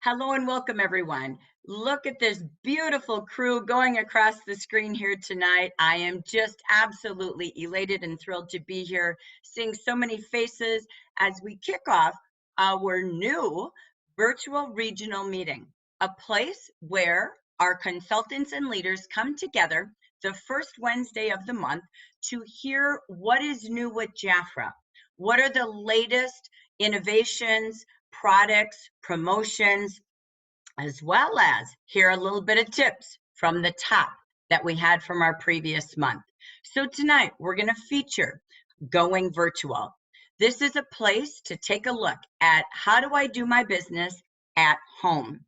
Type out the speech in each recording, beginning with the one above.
Hello and welcome, everyone. Look at this beautiful crew going across the screen here tonight. I am just absolutely elated and thrilled to be here, seeing so many faces as we kick off our new virtual regional meeting, a place where our consultants and leaders come together the first Wednesday of the month to hear what is new with Jafra. What are the latest innovations, products, promotions, as well as hear a little bit of tips from the top that we had from our previous month. So tonight we're going to feature Going Virtual. This is a place to take a look at how do I do my business at home.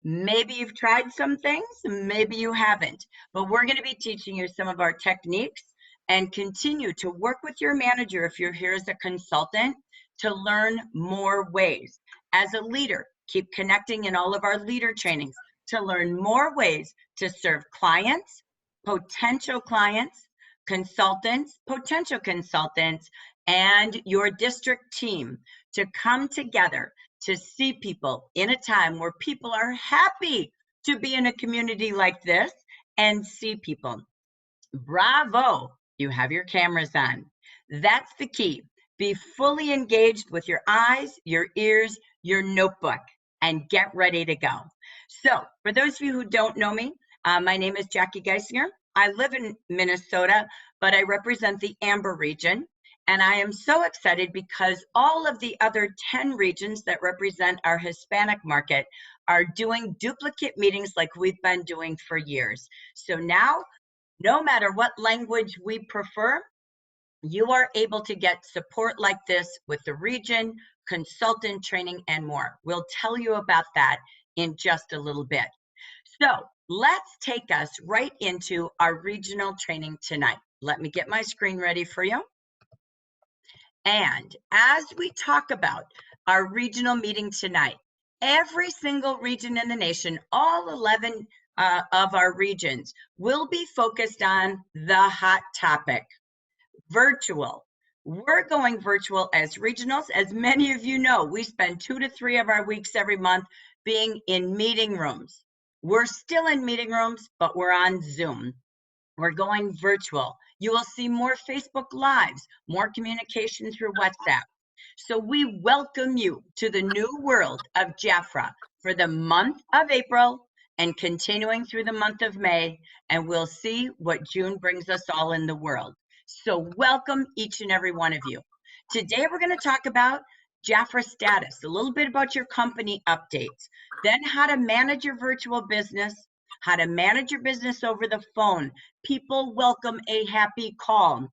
Maybe you've tried some things, maybe you haven't, but we're going to be teaching you some of our techniques and continue to work with your manager if you're here as a consultant to learn more ways. As a leader, keep connecting in all of our leader trainings to learn more ways to serve clients, potential clients, consultants, potential consultants, and your district team to come together to see people in a time where people are happy to be in a community like this and see people. Bravo, you have your cameras on. That's the key. Be fully engaged with your eyes, your ears, your notebook, and get ready to go. So, for those of you who don't know me, my name is Jackie Geisinger. I live in Minnesota, but I represent the Amber region. And I am so excited because all of the other 10 regions that represent our Hispanic market are doing duplicate meetings like we've been doing for years. So now, no matter what language we prefer, you are able to get support like this with the region, consultant training, and more. We'll tell you about that in just a little bit. So let's take us right into our regional training tonight. Let me get my screen ready for you. And as we talk about our regional meeting tonight, every single region in the nation, all 11 of our regions, will be focused on the hot topic, virtual. We're going virtual as regionals. As many of you know, we spend 2 to 3 of our weeks every month being in meeting rooms. We're still in meeting rooms, but we're on Zoom. We're going virtual. You will see more Facebook Lives, more communication through WhatsApp. So we welcome you to the new world of Jafra for the month of April and continuing through the month of May, and we'll see what June brings us all in the world. So welcome each and every one of you. Today we're going to talk about Jafra status, a little bit about your company updates, then how to manage your virtual business, how to manage your business over the phone. People welcome a happy call.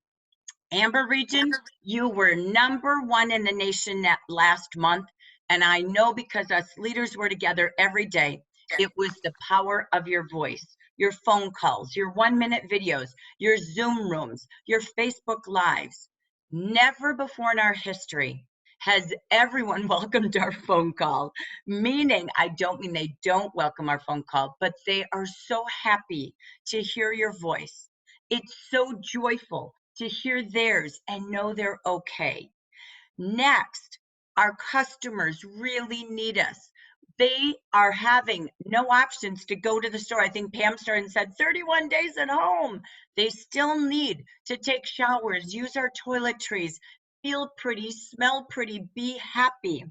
Amber region, you were #1 in the nation that last month. And I know because us leaders were together every day, it was the power of your voice, your phone calls, your 1-minute videos, your Zoom rooms, your Facebook Lives. Never before in our history has everyone welcomed our phone call, meaning I don't mean they don't welcome our phone call, but they are so happy to hear your voice. It's so joyful to hear theirs and know they're okay. Next, our customers really need us. They are having no options to go to the store. I think Pam started and said 31 days at home. They still need to take showers, use our toiletries, feel pretty, smell pretty, be happy.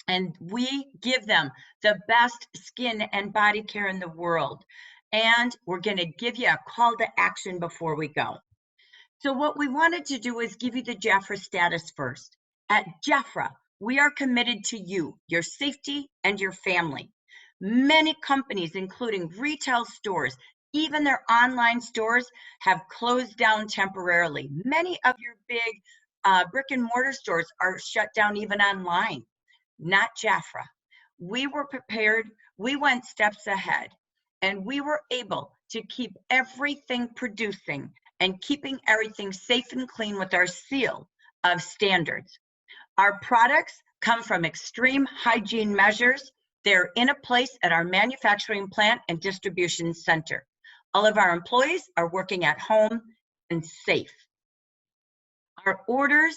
And we give them the best skin and body care in the world. And we're going to give you a call to action before we go. So what we wanted to do is give you the Jafra status first. At Jafra, we are committed to you, your safety, and your family. Many companies, including retail stores, even their online stores, have closed down temporarily. Many of your big brick and mortar stores are shut down even online. Not Jafra. We were prepared, we went steps ahead, and we were able to keep everything producing and keeping everything safe and clean with our seal of standards. Our products come from extreme hygiene measures. They're in a place at our manufacturing plant and distribution center. All of our employees are working at home and safe. Our orders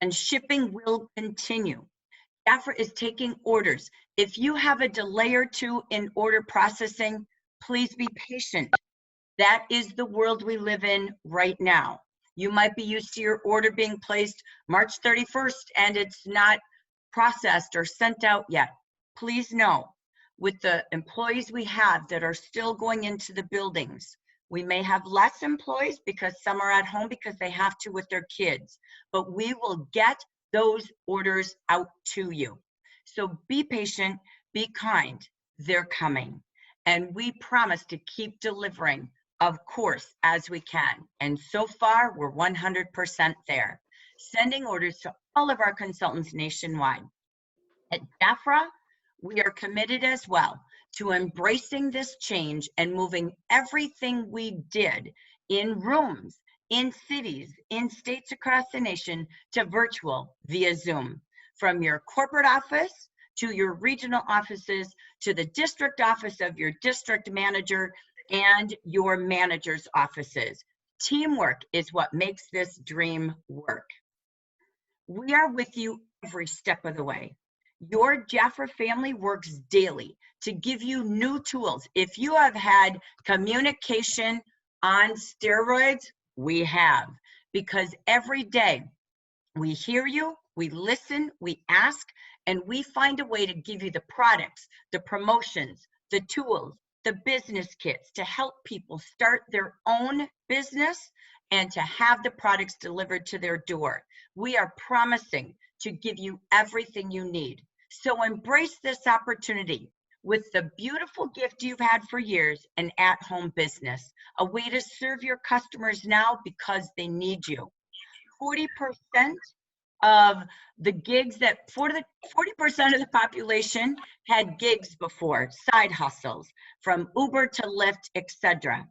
and shipping will continue. Jafra is taking orders. If you have a delay or two in order processing, please be patient. That is the world we live in right now. You might be used to your order being placed March 31st and it's not processed or sent out yet. Please know, with the employees we have that are still going into the buildings, we may have less employees because some are at home because they have to with their kids, but we will get those orders out to you. So be patient, be kind, they're coming. And we promise to keep delivering, of course, as we can. And so far, we're 100% there, sending orders to all of our consultants nationwide. At Jafra, we are committed as well to embracing this change and moving everything we did in rooms, in cities, in states across the nation to virtual via Zoom. From your corporate office to your regional offices to the district office of your district manager and your manager's offices. Teamwork is what makes this dream work. We are with you every step of the way. Your Jafra family works daily to give you new tools. If you have had communication on steroids, we have, because every day we hear you, we listen, we ask, and we find a way to give you the products, the promotions, the tools, the business kits to help people start their own business and to have the products delivered to their door. We are promising to give you everything you need. So embrace this opportunity with the beautiful gift you've had for years, an at-home business, a way to serve your customers now because they need you. 40% of the gigs that 40% of the population had gigs before, side hustles, from Uber to Lyft, etc.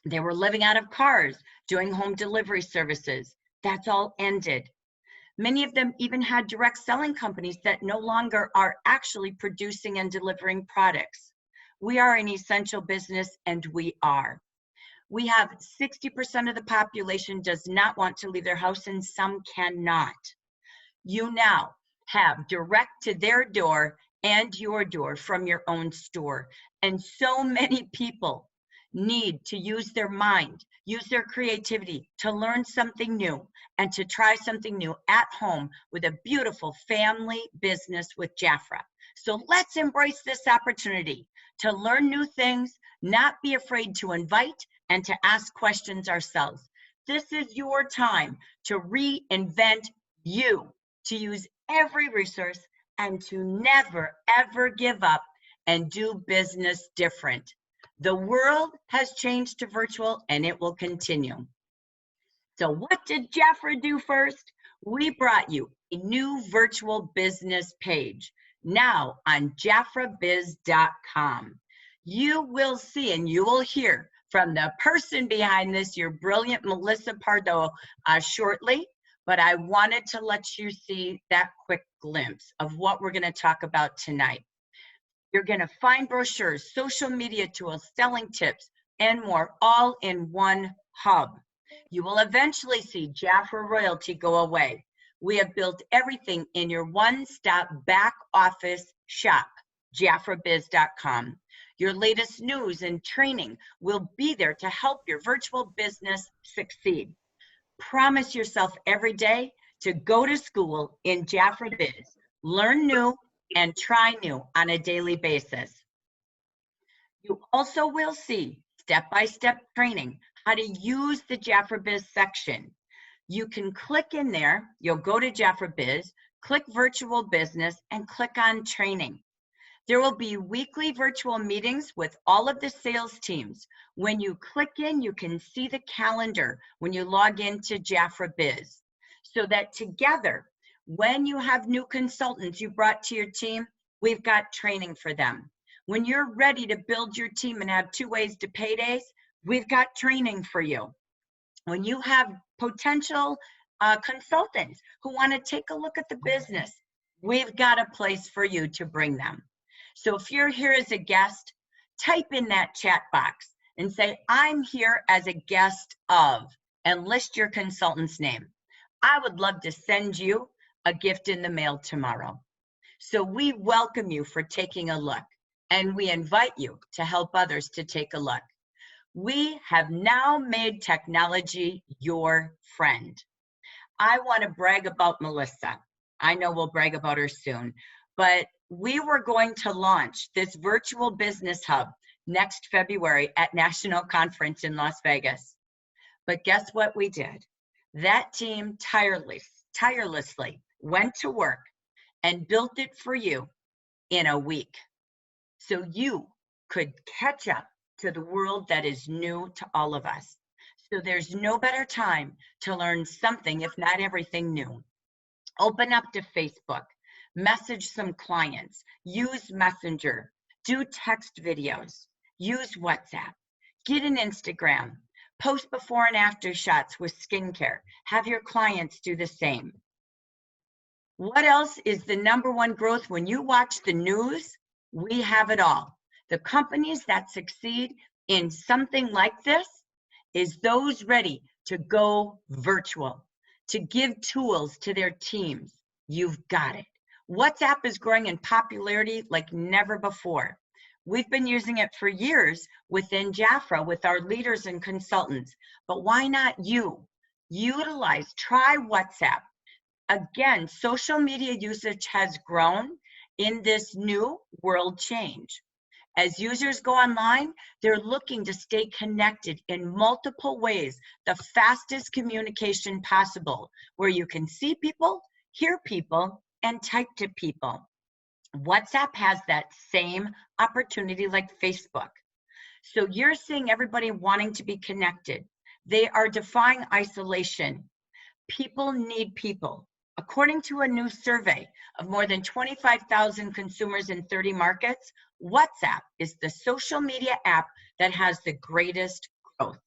They were living out of cars, doing home delivery services. That's all ended. Many of them even had direct selling companies that no longer are actually producing and delivering products. We are an essential business, and we are. We have 60% of the population does not want to leave their house, and some cannot. You now have direct to their door and your door from your own store. And so many people need to use their mind, use their creativity to learn something new and to try something new at home with a beautiful family business with Jafra. So let's embrace this opportunity to learn new things, not be afraid to invite and to ask questions ourselves. This is your time to reinvent you, to use every resource and to never, ever give up and do business different. The world has changed to virtual and it will continue. So what did Jafra do first? We brought you a new virtual business page now on jafrabiz.com. You will see and you will hear from the person behind this, your brilliant Melissa Pardo, shortly. But I wanted to let you see that quick glimpse of what we're going to talk about tonight. You're going to find brochures, social media tools, selling tips, and more, all in one hub. You will eventually see Jafra Royalty go away. We have built everything in your one-stop back office shop, jafrabiz.com. Your latest news and training will be there to help your virtual business succeed. Promise yourself every day to go to school in Jafra Biz, learn new and try new on a daily basis. You also will see step-by-step training, how to use the Jafra Biz section. You can click in there, you'll go to Jafra Biz, click virtual business and click on training. There will be weekly virtual meetings with all of the sales teams. When you click in, you can see the calendar when you log into Jafra Biz, so that together, when you have new consultants you brought to your team, we've got training for them. When you're ready to build your team and have 2 ways to paydays, we've got training for you. When you have potential consultants who want to take a look at the business, we've got a place for you to bring them. So if you're here as a guest, type in that chat box and say, I'm here as a guest of, and list your consultant's name. I would love to send you a gift in the mail tomorrow. So we welcome you for taking a look, and we invite you to help others to take a look. We have now made technology your friend. I want to brag about Melissa. I know we'll brag about her soon, but we were going to launch this virtual business hub next February at National Conference in Las Vegas. But guess what we did? That team tirelessly went to work and built it for you in a week, so you could catch up to the world that is new to all of us. So there's no better time to learn something, if not everything new. Open up to Facebook, message some clients, use Messenger, do text videos, use WhatsApp, get an Instagram, post before and after shots with skincare, have your clients do the same. What else is the #1 growth? When you watch the news, we have it all. The companies that succeed in something like this is those ready to go virtual, to give tools to their teams. You've got it. WhatsApp is growing in popularity like never before. We've been using it for years within Jafra with our leaders and consultants, but why not you? Utilize, try WhatsApp. Again, social media usage has grown in this new world change. As users go online, they're looking to stay connected in multiple ways, the fastest communication possible, where you can see people, hear people, and type to people. WhatsApp has that same opportunity like Facebook. So you're seeing everybody wanting to be connected. They are defying isolation. People need people. According to a new survey of more than 25,000 consumers in 30 markets, WhatsApp is the social media app that has the greatest growth.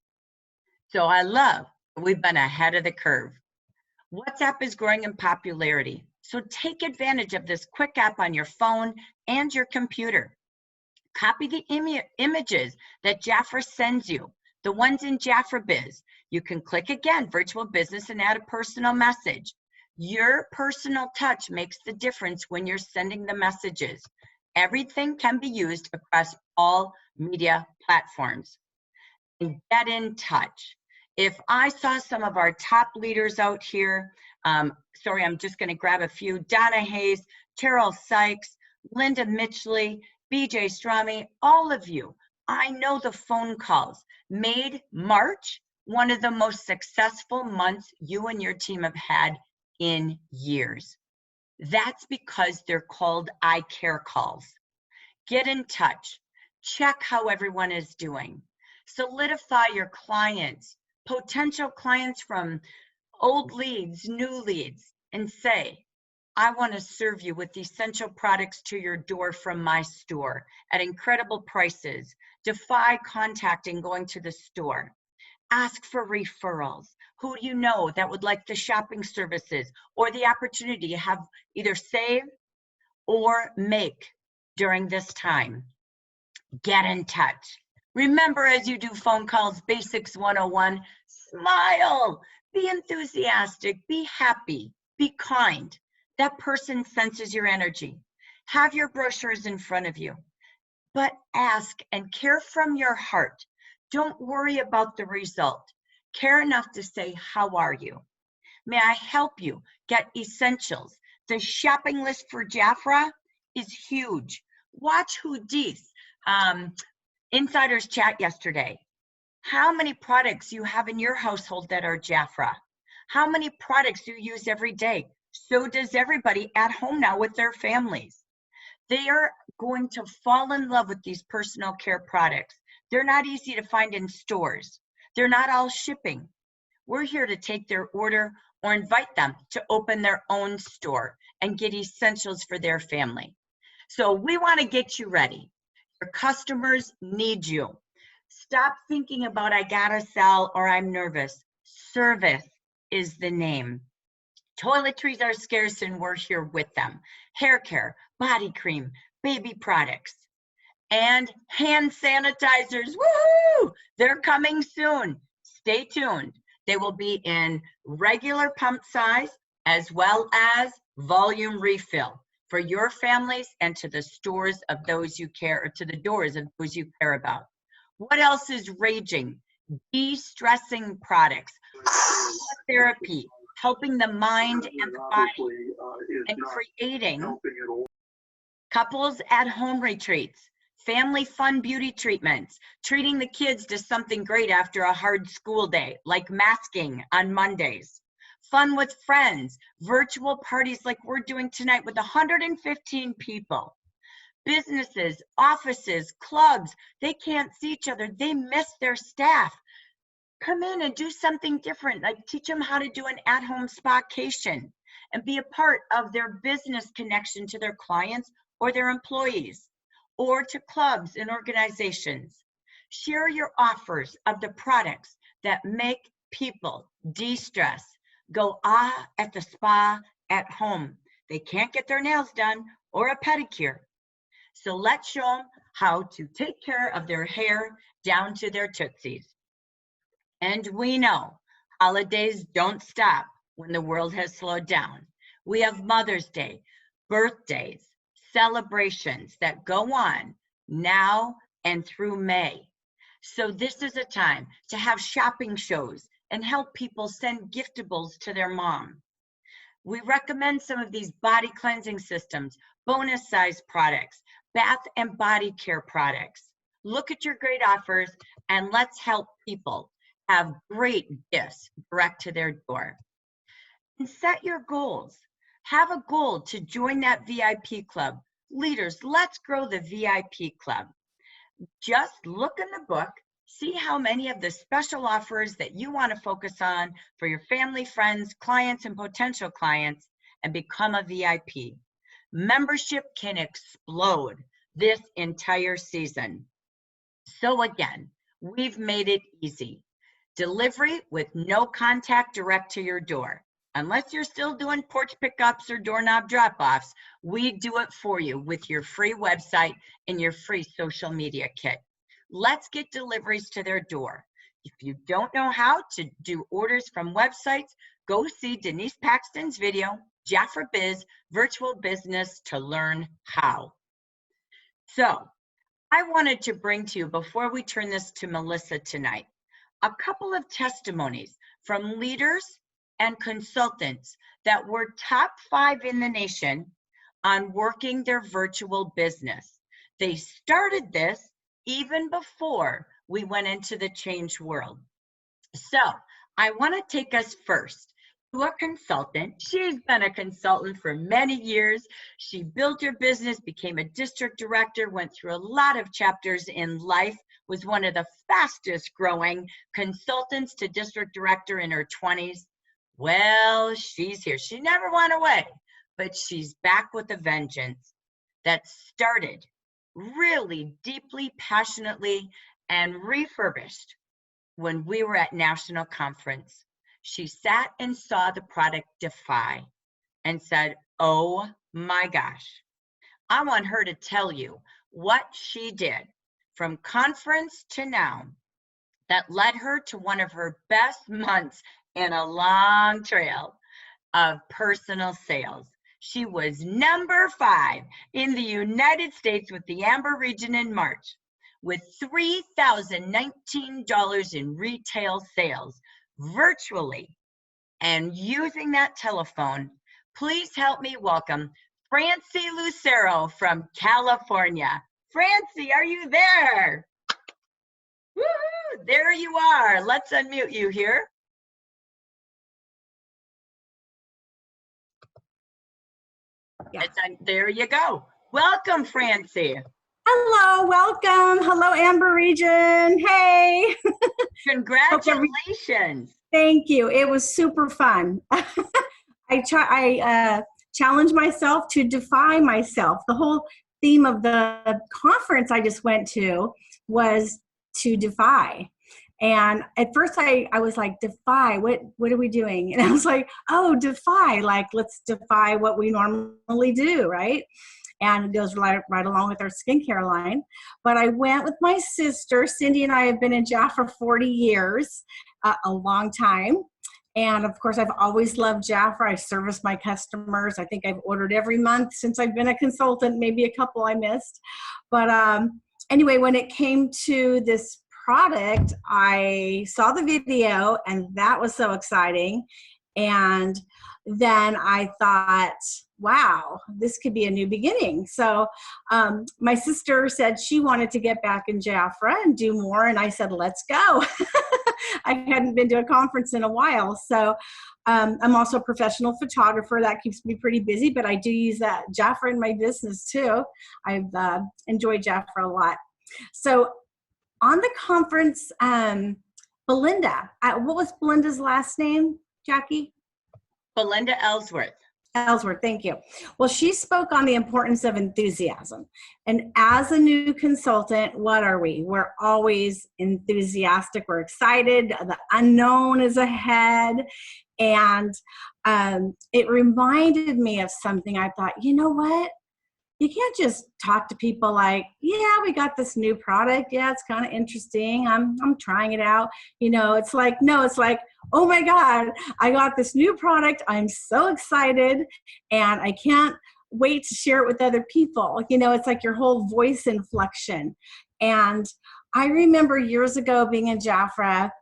So I love we've been ahead of the curve. WhatsApp is growing in popularity. So take advantage of this quick app on your phone and your computer. Copy the images that Jafra sends you, the ones in Jafra Biz. You can click again, virtual business, and add a personal message. Your personal touch makes the difference when you're sending the messages. Everything can be used across all media platforms. And get in touch. If I saw some of our top leaders out here, sorry, I'm just going to grab a few. Donna Hayes, Terrell Sykes, Linda Mitchley, BJ Strami, all of you. I know the phone calls made March one of the most successful months you and your team have had in years. That's because they're called I Care calls. Get in touch. Check how everyone is doing. Solidify your clients, potential clients from old leads, new leads, and say, I want to serve you with essential products to your door from my store at incredible prices. Defy contacting going to the store. Ask for referrals. Who do you know that would like the shopping services or the opportunity to have either save or make during this time? Get in touch. Remember, as you do phone calls, Basics 101, smile, be enthusiastic, be happy, be kind. That person senses your energy. Have your brochures in front of you, but ask and care from your heart. Don't worry about the result. Care enough to say, how are you? May I help you get essentials? The shopping list for Jafra is huge. Watch Houdis Insiders Chat yesterday. How many products you have in your household that are Jafra? How many products you use every day? So does everybody at home now with their families. They are going to fall in love with these personal care products. They're not easy to find in stores. They're not all shipping. We're here to take their order or invite them to open their own store and get essentials for their family. So we want to get you ready. Your customers need you. Stop thinking about I gotta sell or I'm nervous. Service is the name. Toiletries are scarce and we're here with them. Hair care, body cream, baby products, and hand sanitizers. Woohoo! They're coming soon. Stay tuned. They will be in regular pump size as well as volume refill for your families and to the stores of those you care, or to the doors of those you care about. What else is raging? De-stressing products, therapy, helping the mind and the body, and creating couples at home retreats, family fun beauty treatments, treating the kids to something great after a hard school day, like masking on Mondays, fun with friends, virtual parties like we're doing tonight with 115 people. Businesses, offices, clubs, they can't see each other. They miss their staff. Come in and do something different, like teach them how to do an at-home spacation and be a part of their business connection to their clients or their employees, or to clubs and organizations. Share your offers of the products that make people de-stress, go at the spa at home. They can't get their nails done or a pedicure. So let's show them how to take care of their hair down to their tootsies. And we know holidays don't stop when the world has slowed down. We have Mother's Day, birthdays, celebrations that go on now and through May. So this is a time to have shopping shows and help people send giftables to their mom. We recommend some of these body cleansing systems, bonus size products, bath and body care products. Look at your great offers and let's help people have great gifts direct to their door. And set your goals. Have a goal to join that VIP club. Leaders, let's grow the VIP club. Just look in the book, see how many of the special offers that you want to focus on for your family, friends, clients, and potential clients, and become a VIP. Membership can explode this entire season. So again, we've made it easy. Delivery with no contact direct to your door. Unless you're still doing porch pickups or doorknob drop-offs, we do it for you with your free website and your free social media kit. Let's get deliveries to their door. If you don't know how to do orders from websites, go see Denise Paxton's video, Jafra Biz, Virtual Business, to learn how. So I wanted to bring to you, before we turn this to Melissa tonight, a couple of testimonies from leaders and consultants that were top 5 in the nation on working their virtual business. They started this even before we went into the change world. So I want to take us first to a consultant. She's been a consultant for many years. She built her business, became a district director, went through a lot of chapters in life, was one of the fastest growing consultants to district director in her 20s. Well, she's here. She never went away, but she's back with a vengeance that started really deeply, passionately, and refurbished when we were at national conference. She sat and saw the product Defy and said, oh my gosh. I want her to tell you what she did from conference to now that led her to one of her best months in a long trail of personal sales. She was number 5 in the United States with the Amber region in March, with $3,019 in retail sales virtually. And using that telephone, please help me welcome Francie Lucero from California. Francie, are you there? Woo-hoo, there you are. Let's unmute you here. Yeah. There you go. Welcome, Francie. Hello, welcome. Hello, Amber region. Hey. Congratulations. Thank you. It was super fun. I challenged myself to defy myself. The whole theme of the conference I just went to was to defy. And at first I was like, defy, what are we doing? And I was like, oh, defy, like let's defy what we normally do, right? And it goes right along with our skincare line. But I went with my sister. Cindy and I have been in Jafra for 40 years, a long time. And of course, I've always loved Jafra. I service my customers. I think I've ordered every month since I've been a consultant, maybe a couple I missed. But anyway, when it came to this product, I saw the video and that was so exciting. And then I thought, wow, this could be a new beginning. So my sister said she wanted to get back in Jafra and do more. And I said, let's go. I hadn't been to a conference in a while. So I'm also a professional photographer. That keeps me pretty busy, but I do use that Jafra in my business too. I've enjoyed Jafra a lot. So on the conference, Belinda, what was Belinda's last name, Jackie? Belinda Ellsworth. Ellsworth, thank you. Well, she spoke on the importance of enthusiasm. And as a new consultant, what are we? We're always enthusiastic. We're excited. The unknown is ahead. And it reminded me of something. I thought, you know what? You can't just talk to people like, yeah, we got this new product. Yeah, it's kind of interesting. I'm trying it out. You know, it's like, no, it's like, oh my God, I got this new product. I'm so excited and I can't wait to share it with other people. You know, it's like your whole voice inflection. And I remember years ago being in Jafra,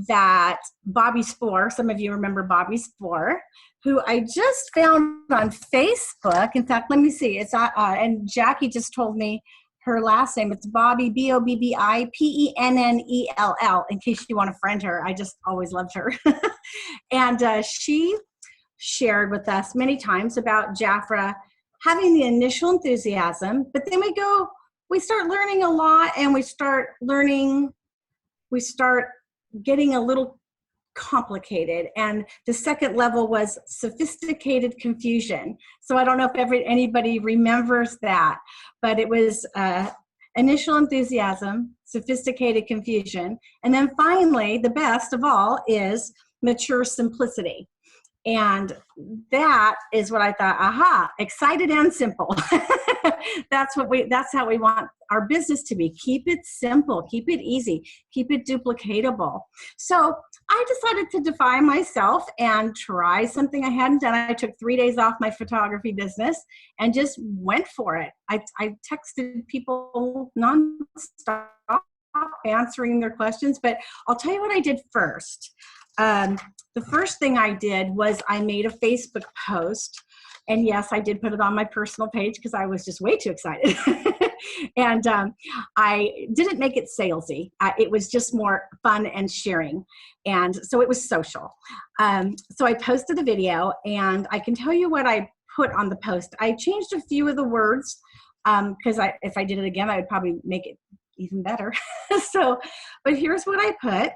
that Bobby Spohr, some of you remember Bobby Spohr, who I just found on Facebook. In fact, let me see. It's and Jackie just told me her last name. It's Bobby, Bobbipennell, in case you want to friend her. I just always loved her. And she shared with us many times about Jafra having the initial enthusiasm, but then we start learning a lot, and we start getting a little complicated. And the second level was sophisticated confusion. So I don't know if anybody remembers that, but it was initial enthusiasm, sophisticated confusion, and then finally, the best of all is mature simplicity. And that is what I thought, aha, excited and simple. That's how we want our business to be. Keep it simple, keep it easy, keep it duplicatable. So I decided to defy myself and try something I hadn't done. I took 3 days off my photography business and just went for it. I texted people nonstop, answering their questions, but I'll tell you what I did first. The first thing I did was I made a Facebook post, and yes, I did put it on my personal page because I was just way too excited. And I didn't make it salesy. It was just more fun and sharing. And so it was social. So I posted a video, and I can tell you what I put on the post. I changed a few of the words because if I did it again, I would probably make it even better. But here's what I put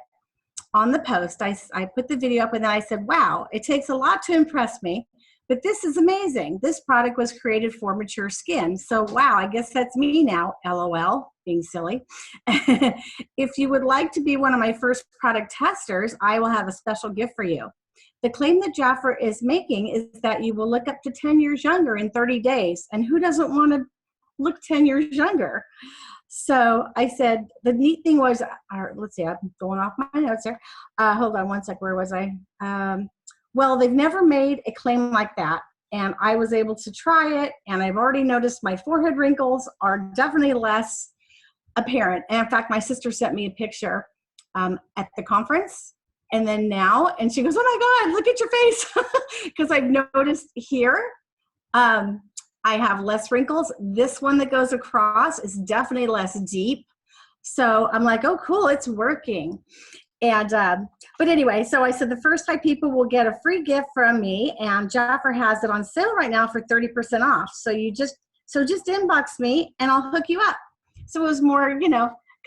on the post. I put the video up, and then I said, wow, it takes a lot to impress me, but this is amazing. This product was created for mature skin. So wow, I guess that's me now, LOL, being silly. If you would like to be one of my first product testers, I will have a special gift for you. The claim that Jafra is making is that you will look up to 10 years younger in 30 days. And who doesn't want to look 10 years younger? So I said, the neat thing was, let's see, I'm going off my notes here. Hold on one sec, where was I? Well, they've never made a claim like that. And I was able to try it, and I've already noticed my forehead wrinkles are definitely less apparent. And in fact, my sister sent me a picture at the conference, and then now, and she goes, oh my God, look at your face. Because I've noticed here, I have less wrinkles. This one that goes across is definitely less deep. So I'm like, oh, cool, it's working. And, but anyway, so I said the first 5 people will get a free gift from me, and Jafra has it on sale right now for 30% off. So just inbox me and I'll hook you up. So it was more,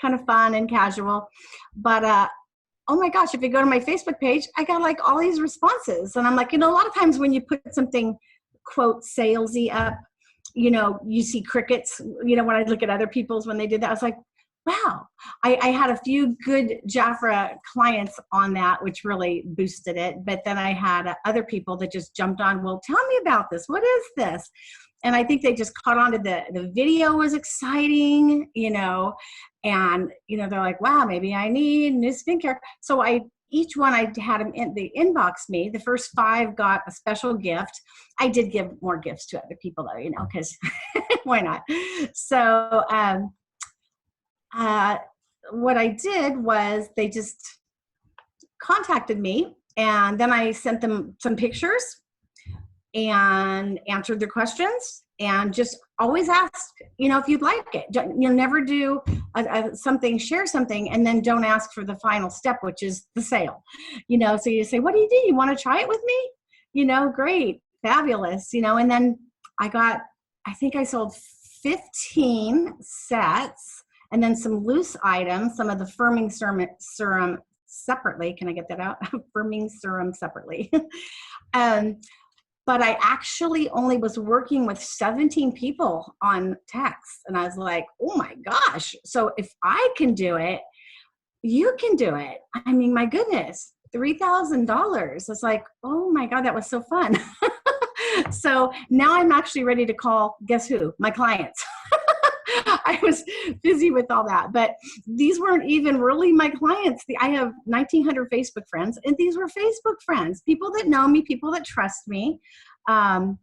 kind of fun and casual. But, oh my gosh, if you go to my Facebook page, I got like all these responses. And I'm like, a lot of times when you put something, quote, salesy up, you see crickets, when I look at other people's, when they did that, I was like, wow, I had a few good Jafra clients on that, which really boosted it. But then I had other people that just jumped on, well, tell me about this. What is this? And I think they just caught on to the video was exciting, and, they're like, wow, maybe I need new skincare. So I each one I had them in, they inbox me. The first 5 got a special gift. I did give more gifts to other people though, you know, because why not? So what I did was they just contacted me, and then I sent them some pictures and answered their questions, and just always ask, you know, if you'd like it. You'll never do something, share something, and then don't ask for the final step, which is the sale. You know, so you say, what do? You want to try it with me? You know, great, fabulous, you know. And then I think I sold 15 sets, and then some loose items, some of the firming serum separately. Can I get that out? Firming serum separately. But I actually only was working with 17 people on text. And I was like, oh my gosh. So if I can do it, you can do it. I mean, my goodness, $3,000. It's like, oh my God, that was so fun. So now I'm actually ready to call, guess who? My clients. I was busy with all that, but these weren't even really my clients. I have 1,900 Facebook friends, and these were Facebook friends, people that know me, people that trust me. And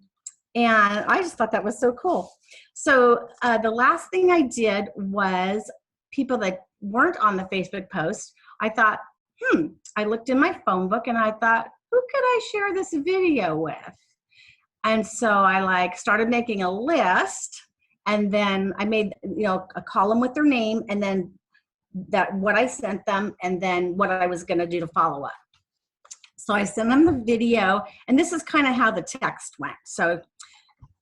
I just thought that was so cool. So the last thing I did was people that weren't on the Facebook post. I thought, I looked in my phone book and I thought, who could I share this video with? And so I started making a list. And then I made, you know, a column with their name, and then what I sent them, and then what I was going to do to follow up. So I sent them the video, and this is kind of how the text went. So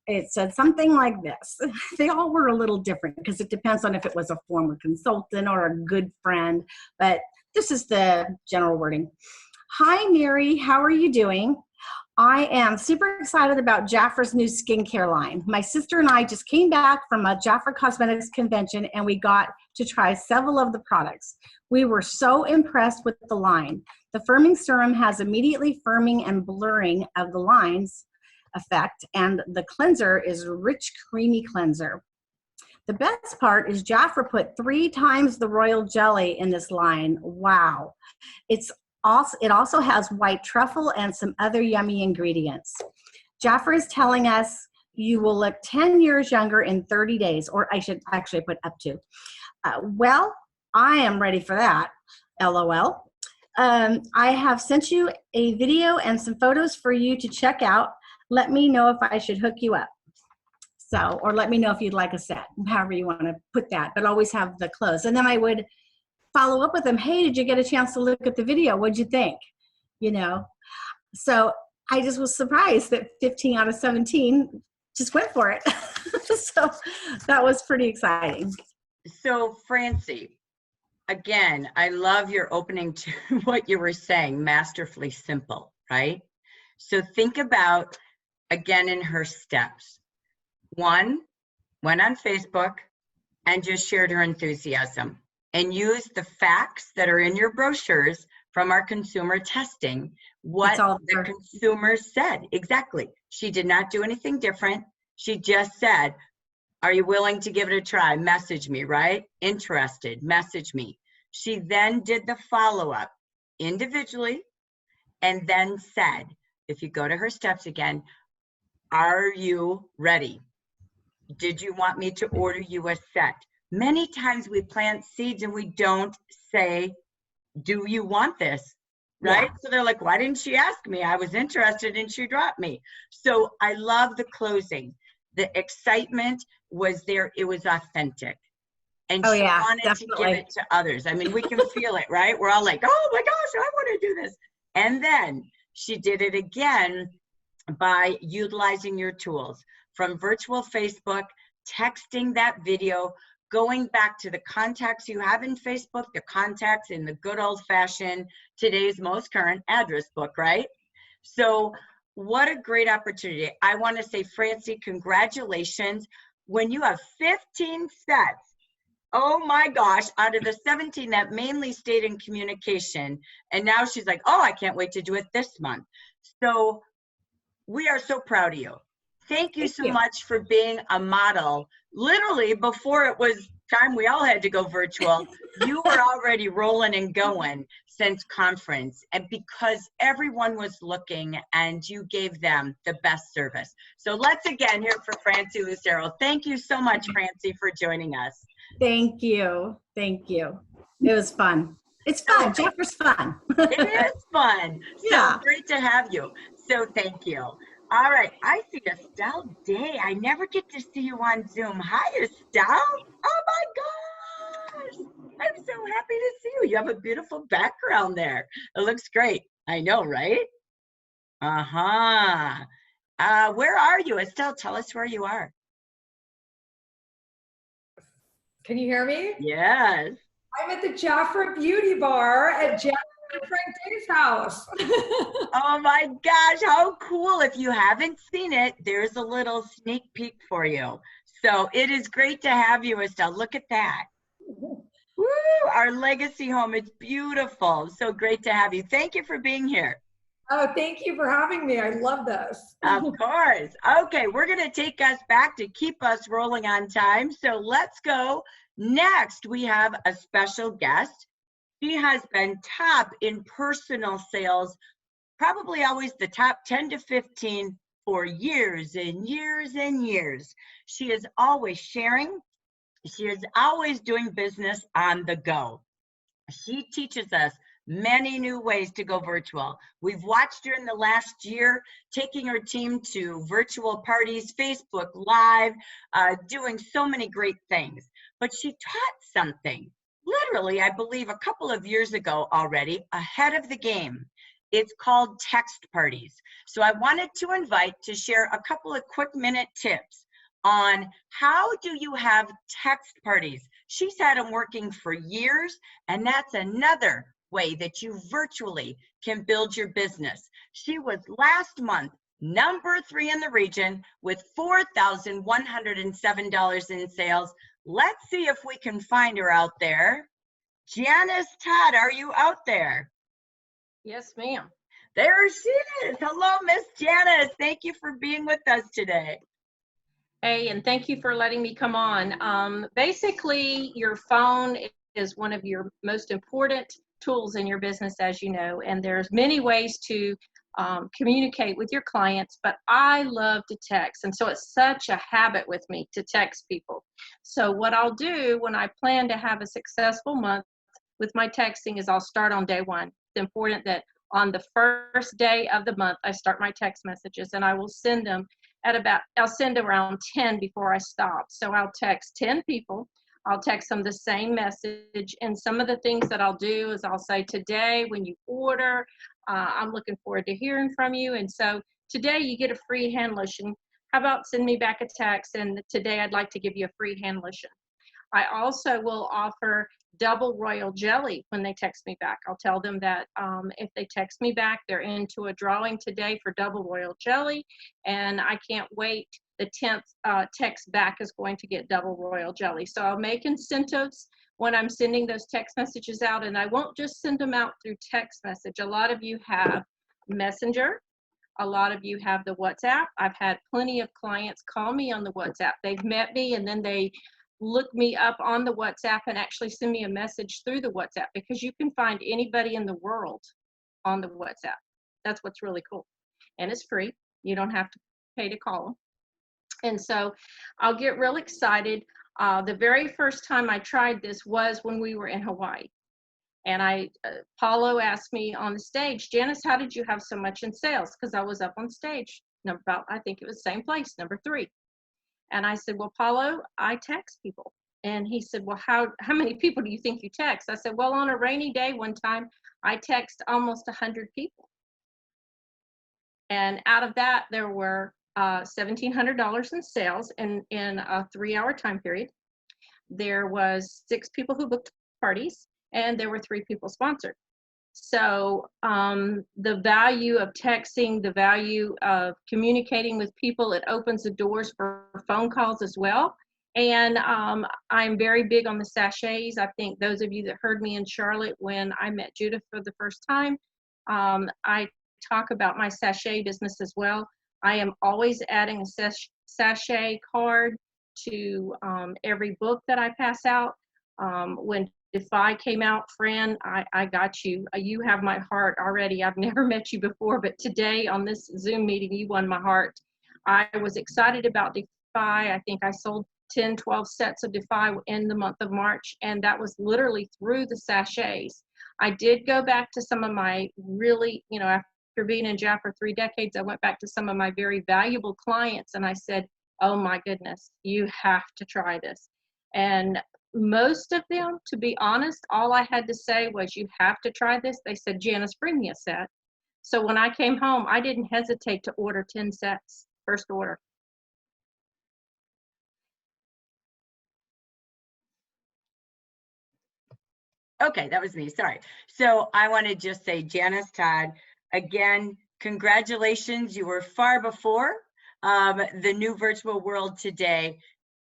it said something like this. They all were a little different because it depends on if it was a former consultant or a good friend, but this is the general wording. Hi, Mary, how are you doing? I am super excited about Jafra's new skincare line. My sister and I just came back from a Jafra Cosmetics convention, and we got to try several of the products. We were so impressed with the line. The firming serum has immediately firming and blurring of the lines effect, and the cleanser is rich, creamy cleanser. The best part is Jafra put 3 times the royal jelly in this line. Wow. It also has white truffle and some other yummy ingredients. Jafra is telling us you will look 10 years younger in 30 days, or I should actually put up to. Well, I am ready for that, LOL. I have sent you a video and some photos for you to check out. Let me know if I should hook you up. So, or let me know if you'd like a set, however you want to put that, but always have the clothes. And then I would follow up with them. Hey, did you get a chance to look at the video? What'd you think? You know, so I just was surprised that 15 out of 17 just went for it. So that was pretty exciting. So Francie, again, I love your opening to what you were saying, masterfully simple, right? So think about, again, in her steps. 1, went on Facebook and just shared her enthusiasm, and use the facts that are in your brochures from our consumer testing, what the consumer said. Exactly. She did not do anything different. She just said, are you willing to give it a try? Message me, right? Interested, message me. She then did the follow-up individually, and then said, if you go to her steps again, are you ready? Did you want me to order you a set? Many times we plant seeds and we don't say, do you want this? Right? Yeah. So they're like, why didn't she ask me? I was interested and she dropped me. So I love the closing. The excitement was there. It was authentic. And she wanted to give it to others. I mean, we can feel it, right? We're all like, oh my gosh, I want to do this. And then she did it again by utilizing your tools from virtual Facebook, texting that video, going back to the contacts you have in Facebook, the contacts in the good old fashioned, today's most current address book, right? So what a great opportunity. I want to say, Francie, congratulations. When you have 15 sets, oh my gosh, out of the 17 that mainly stayed in communication, and now she's like, oh, I can't wait to do it this month. So we are so proud of you. Thank you so much for being a model, literally before it was time we all had to go virtual, you were already rolling and going since conference, and because everyone was looking and you gave them the best service. So let's again hear for Francie Lucero. Thank you so much, Francie, for joining us. Thank you. Thank you. It was fun. It's fun. Jeffers fun. It is fun. So Yeah. great to have you. So thank you. All right. I see Estelle Day. I never get to see you on Zoom. Hi, Estelle. Oh my gosh. I'm so happy to see you. You have a beautiful background there. It looks great. I know, right? Uh-huh. Where are you, Estelle? Tell us where you are. Can you hear me? Yes. I'm at the Jafra Beauty Bar at Jeff and Frank Day's house. Oh my gosh, how cool. If you haven't seen it, there's a little sneak peek for you. So it is great to have you, Estelle. Look at that. Woo, our legacy home. It's beautiful. So great to have you. Thank you for being here. Oh, thank you for having me. I love this. Of course. Okay, we're going to take us back to keep us rolling on time. So let's go. Next, we have a special guest. She has been top in personal sales, probably always the top 10 to 15 for years and years and years. She is always sharing. She is always doing business on the go. She teaches us many new ways to go virtual. We've watched her in the last year taking her team to virtual parties, Facebook Live, doing so many great things. But she taught something, literally, I believe a couple of years ago already, ahead of the game. It's called text parties. So I wanted to invite to share a couple of quick minute tips on how do you have text parties. She's had them working for years, and that's another way that you virtually can build your business. She was last month #3 in the region with $4,107 in sales. Let's see if we can find her out there. Janice Todd, are you out there? Yes, ma'am. There she is. Hello, Miss Janice. Thank you for being with us today. Hey, and thank you for letting me come on. Basically, your phone is one of your most important tools in your business, as you know, and there's many ways to communicate with your clients, but I love to text, and so it's such a habit with me to text people. So what I'll do when I plan to have a successful month with my texting is I'll start on day one. It's important that on the first day of the month, I start my text messages, and I will send them I'll send around 10 before I stop. So I'll text 10 people. I'll text them the same message. And some of the things that I'll do is I'll say, today, when you order, I'm looking forward to hearing from you. And so today you get a free hand lotion. How about send me back a text, and today I'd like to give you a free hand lotion. I also will offer double royal jelly when they text me back. I'll tell them that if they text me back, they're into a drawing today for double royal jelly, and I can't wait. The 10th text back is going to get double royal jelly. So I'll make incentives when I'm sending those text messages out, and I won't just send them out through text message. A lot of you have Messenger. A lot of you have the WhatsApp. I've had plenty of clients call me on the WhatsApp. They've met me, and then they look me up on the WhatsApp and actually send me a message through the WhatsApp, because you can find anybody in the world on the WhatsApp. That's what's really cool. And it's free. You don't have to pay to call them. And so I'll get real excited. The very first time I tried this was when we were in Hawaii. And Paulo asked me on the stage, Janice, how did you have so much in sales? Because I was up on stage, I think it was the same place, #3. And I said, well, Paulo, I text people. And he said, well, how many people do you think you text? I said, well, on a rainy day one time, I text almost 100 people. And out of that, there were $1,700 in sales in a 3-hour time period. There was 6 people who booked parties, and there were 3 people sponsored. So the value of texting, the value of communicating with people, it opens the doors for phone calls as well. And I'm very big on the sachets. I think those of you that heard me in Charlotte when I met Judith for the first time, I talk about my sachet business as well. I am always adding a sachet card to every book that I pass out. When Defy came out, Fran, I got you. You have my heart already. I've never met you before, but today on this Zoom meeting, you won my heart. I was excited about Defy. I think I sold 10, 12 sets of Defy in the month of March, and that was literally through the sachets. I did go back to some of my really, after being in Jafra 3 decades, I went back to some of my very valuable clients and I said, oh my goodness, you have to try this. And most of them, to be honest, all I had to say was, you have to try this. They said, Janice, bring me a set. So when I came home, I didn't hesitate to order 10 sets, first order. Okay, that was me, sorry. So I want to just say, Janice Todd, again, congratulations. You were far before the new virtual world today,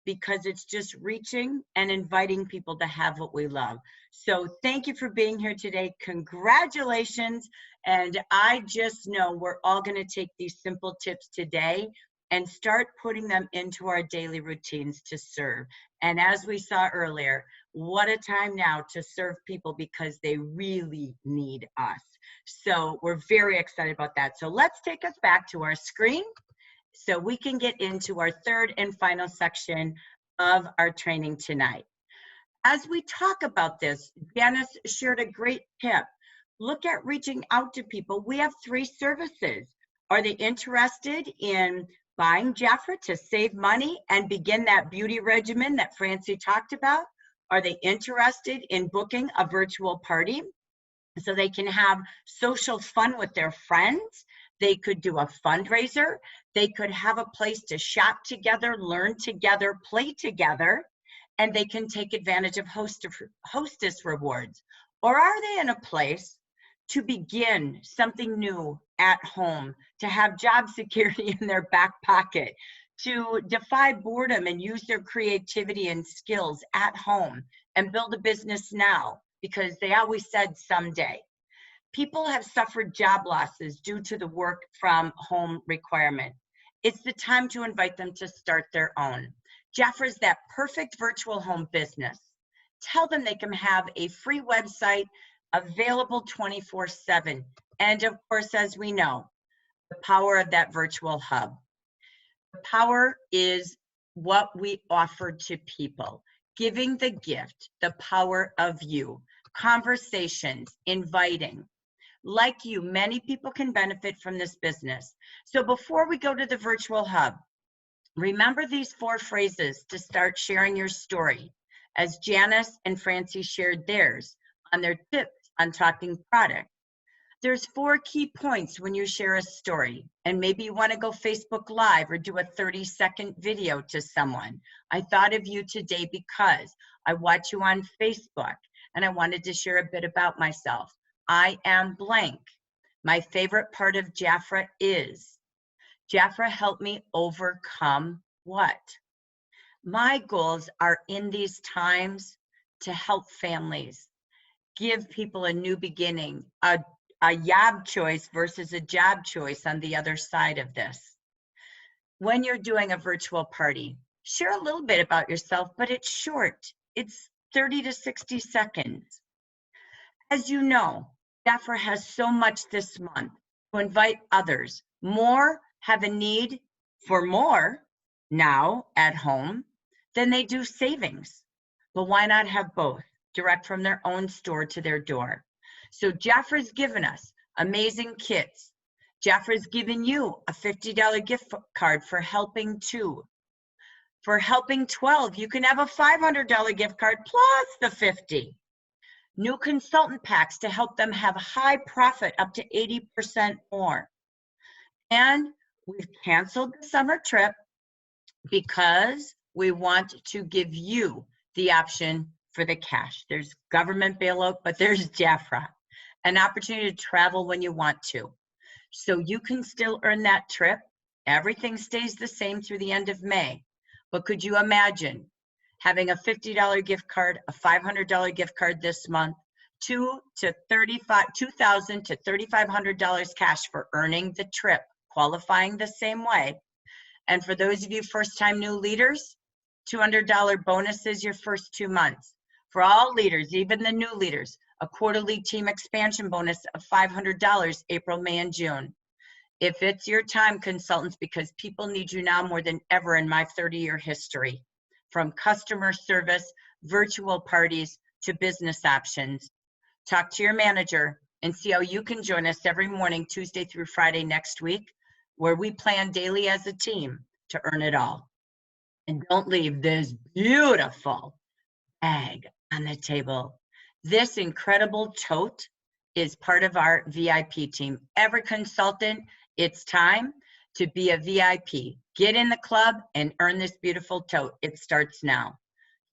because it's just reaching and inviting people to have what we love. So thank you for being here today. Congratulations. And I just know we're all going to take these simple tips today and start putting them into our daily routines to serve. And as we saw earlier, what a time now to serve people, because they really need us. So we're very excited about that. So let's take us back to our screen so we can get into our third and final section of our training tonight. As we talk about this, Janice shared a great tip. Look at reaching out to people. We have 3 services. Are they interested in buying Jafra to save money and begin that beauty regimen that Francie talked about? Are they interested in booking a virtual party so they can have social fun with their friends? They could do a fundraiser. They could have a place to shop together, learn together, play together, and they can take advantage of hostess rewards. Or are they in a place to begin something new at home, to have job security in their back pocket, to defy boredom and use their creativity and skills at home and build a business now, because they always said someday? People have suffered job losses due to the work from home requirement. It's the time to invite them to start their own. Jafra is that perfect virtual home business. Tell them they can have a free website available 24/7. And of course, as we know, the power of that virtual hub. The power is what we offer to people. Giving the gift, the power of you. Conversations, inviting. Like you, many people can benefit from this business. So before we go to the virtual hub, remember these 4 phrases to start sharing your story, as Janice and Francie shared theirs on their tips on talking product. There's 4 key points when you share a story, and maybe you want to go Facebook Live or do a 30-second video to someone. I thought of you today because I watch you on Facebook and I wanted to share a bit about myself. I am blank. My favorite part of Jafra is. Jafra helped me overcome what? My goals are in these times to help families, give people a new beginning, a job choice versus a job choice on the other side of this. When you're doing a virtual party, share a little bit about yourself, but it's short. It's 30 to 60 seconds. As you know, Jafra has so much this month to invite others. More have a need for more now at home than they do savings. But why not have both, direct from their own store to their door? So Jafra's given us amazing kits. Jafra's given you a $50 gift card for helping 2. For helping 12, you can have a $500 gift card plus the 50. New consultant packs to help them have high profit up to 80% more. And we've canceled the summer trip because we want to give you the option for the cash. There's government bailout, but there's Jafra, an opportunity to travel when you want to. So you can still earn that trip. Everything stays the same through the end of May. But could you imagine having a $50 gift card, a $500 gift card this month, $2,000 to $3,500 cash for earning the trip, qualifying the same way. And for those of you first-time new leaders, $200 bonuses your first 2 months. For all leaders, even the new leaders, a quarterly team expansion bonus of $500 April, May, and June. If it's your time, consultants, because people need you now more than ever in my 30-year history, from customer service, virtual parties, to business options. Talk to your manager and see how you can join us every morning, Tuesday through Friday next week, where we plan daily as a team to earn it all. And don't leave this beautiful bag on the table. This incredible tote is part of our VIP team. Every consultant, it's time to be a VIP. Get in the club and earn this beautiful tote. It starts now.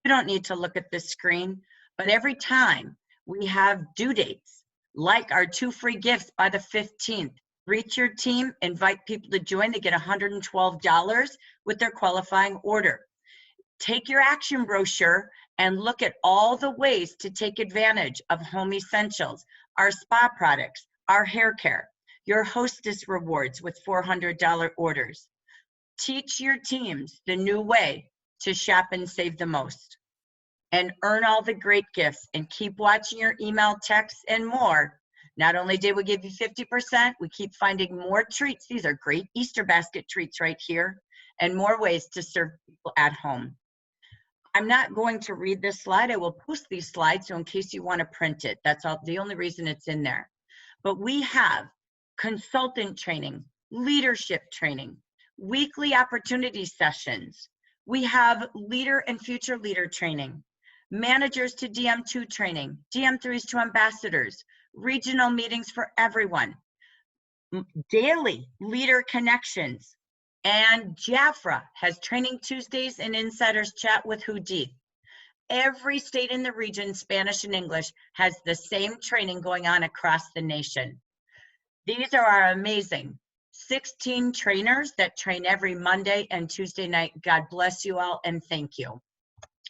You don't need to look at the screen, but every time we have due dates, like our 2 free gifts by the 15th, reach your team, invite people to join. They get $112 with their qualifying order. Take your action brochure and look at all the ways to take advantage of Home Essentials, our spa products, our hair care, your hostess rewards with $400 orders. Teach your teams the new way to shop and save the most. And earn all the great gifts, and keep watching your email, texts, and more. Not only did we give you 50%, we keep finding more treats. These are great Easter basket treats right here, and more ways to serve people at home. I'm not going to read this slide. I will post these slides, so in case you want to print it, that's all, the only reason it's in there. But we have consultant training, leadership training, weekly opportunity sessions. We have leader and future leader training, managers to DM2 training, DM3s to ambassadors, regional meetings for everyone, daily leader connections, and Jafra has training Tuesdays and insiders chat with Hudith. Every state in the region, Spanish and English, has the same training going on across the nation. These are our amazing 16 trainers that train every Monday and Tuesday night. God bless you all, and thank you.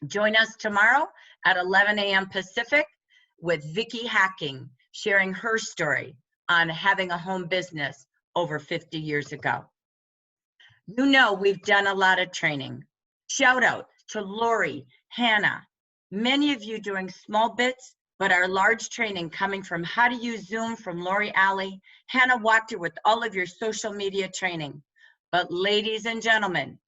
Join us tomorrow at 11 a.m. Pacific with Vicki Hacking, sharing her story on having a home business over 50 years ago. You know we've done a lot of training. Shout out to Lori, Hannah, many of you doing small bits, but our large training coming from how to use Zoom from Lori Alley. Hannah walked you with all of your social media training. But ladies and gentlemen,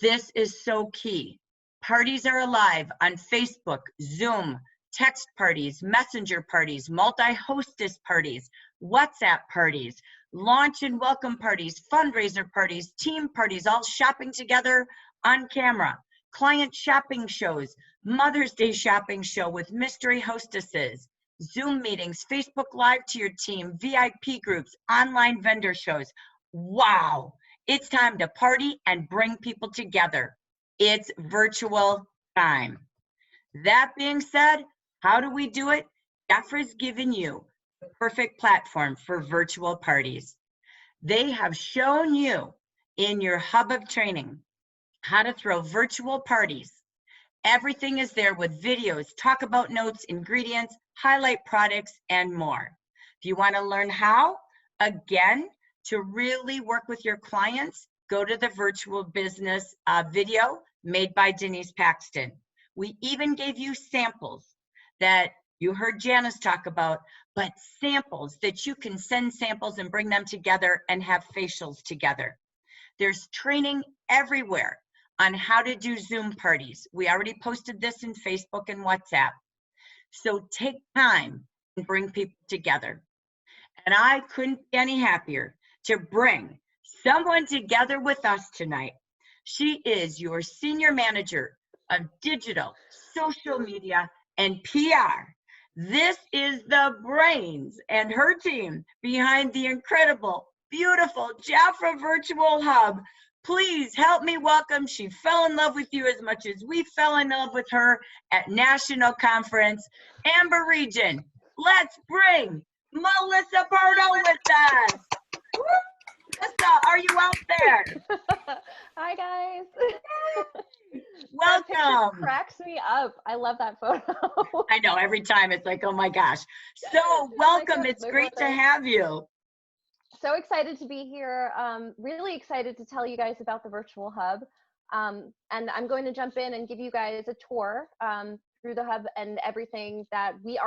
this is so key. Parties are alive on Facebook, Zoom, text parties, messenger parties, multi-hostess parties, WhatsApp parties, launch and welcome parties, fundraiser parties, team parties, all shopping together on camera, client shopping shows, Mother's Day shopping show with mystery hostesses, Zoom meetings, Facebook Live to your team, VIP groups, online vendor shows. Wow, it's time to party and bring people together. It's virtual time. That being said, how do we do it? Jafra's given you the perfect platform for virtual parties. They have shown you in your hub of training how to throw virtual parties. Everything is there with videos, talk about notes, ingredients, highlight products, and more. If you want to learn how, again, to really work with your clients, go to the virtual business video made by Denise Paxton. We even gave you samples that you heard Janice talk about, but samples that you can send samples and bring them together and have facials together. There's training everywhere on how to do Zoom parties. We already posted this in Facebook and WhatsApp. So take time and bring people together. And I couldn't be any happier to bring someone together with us tonight. She is your senior manager of digital, social media, and PR. This is the brains and her team behind the incredible, beautiful Jafra Virtual Hub. Please help me welcome. She fell in love with you as much as we fell in love with her at National Conference. Amber Region, let's bring Melissa Pardo with us. Melissa, are you out there? Hi, guys. Welcome. That picture cracks me up. I love that photo. I know, every time it's like, oh my gosh. So welcome, it's great to have you. So excited to be here. Really excited to tell you guys about the Virtual Hub. And I'm going to jump in and give you guys a tour through the hub and everything that we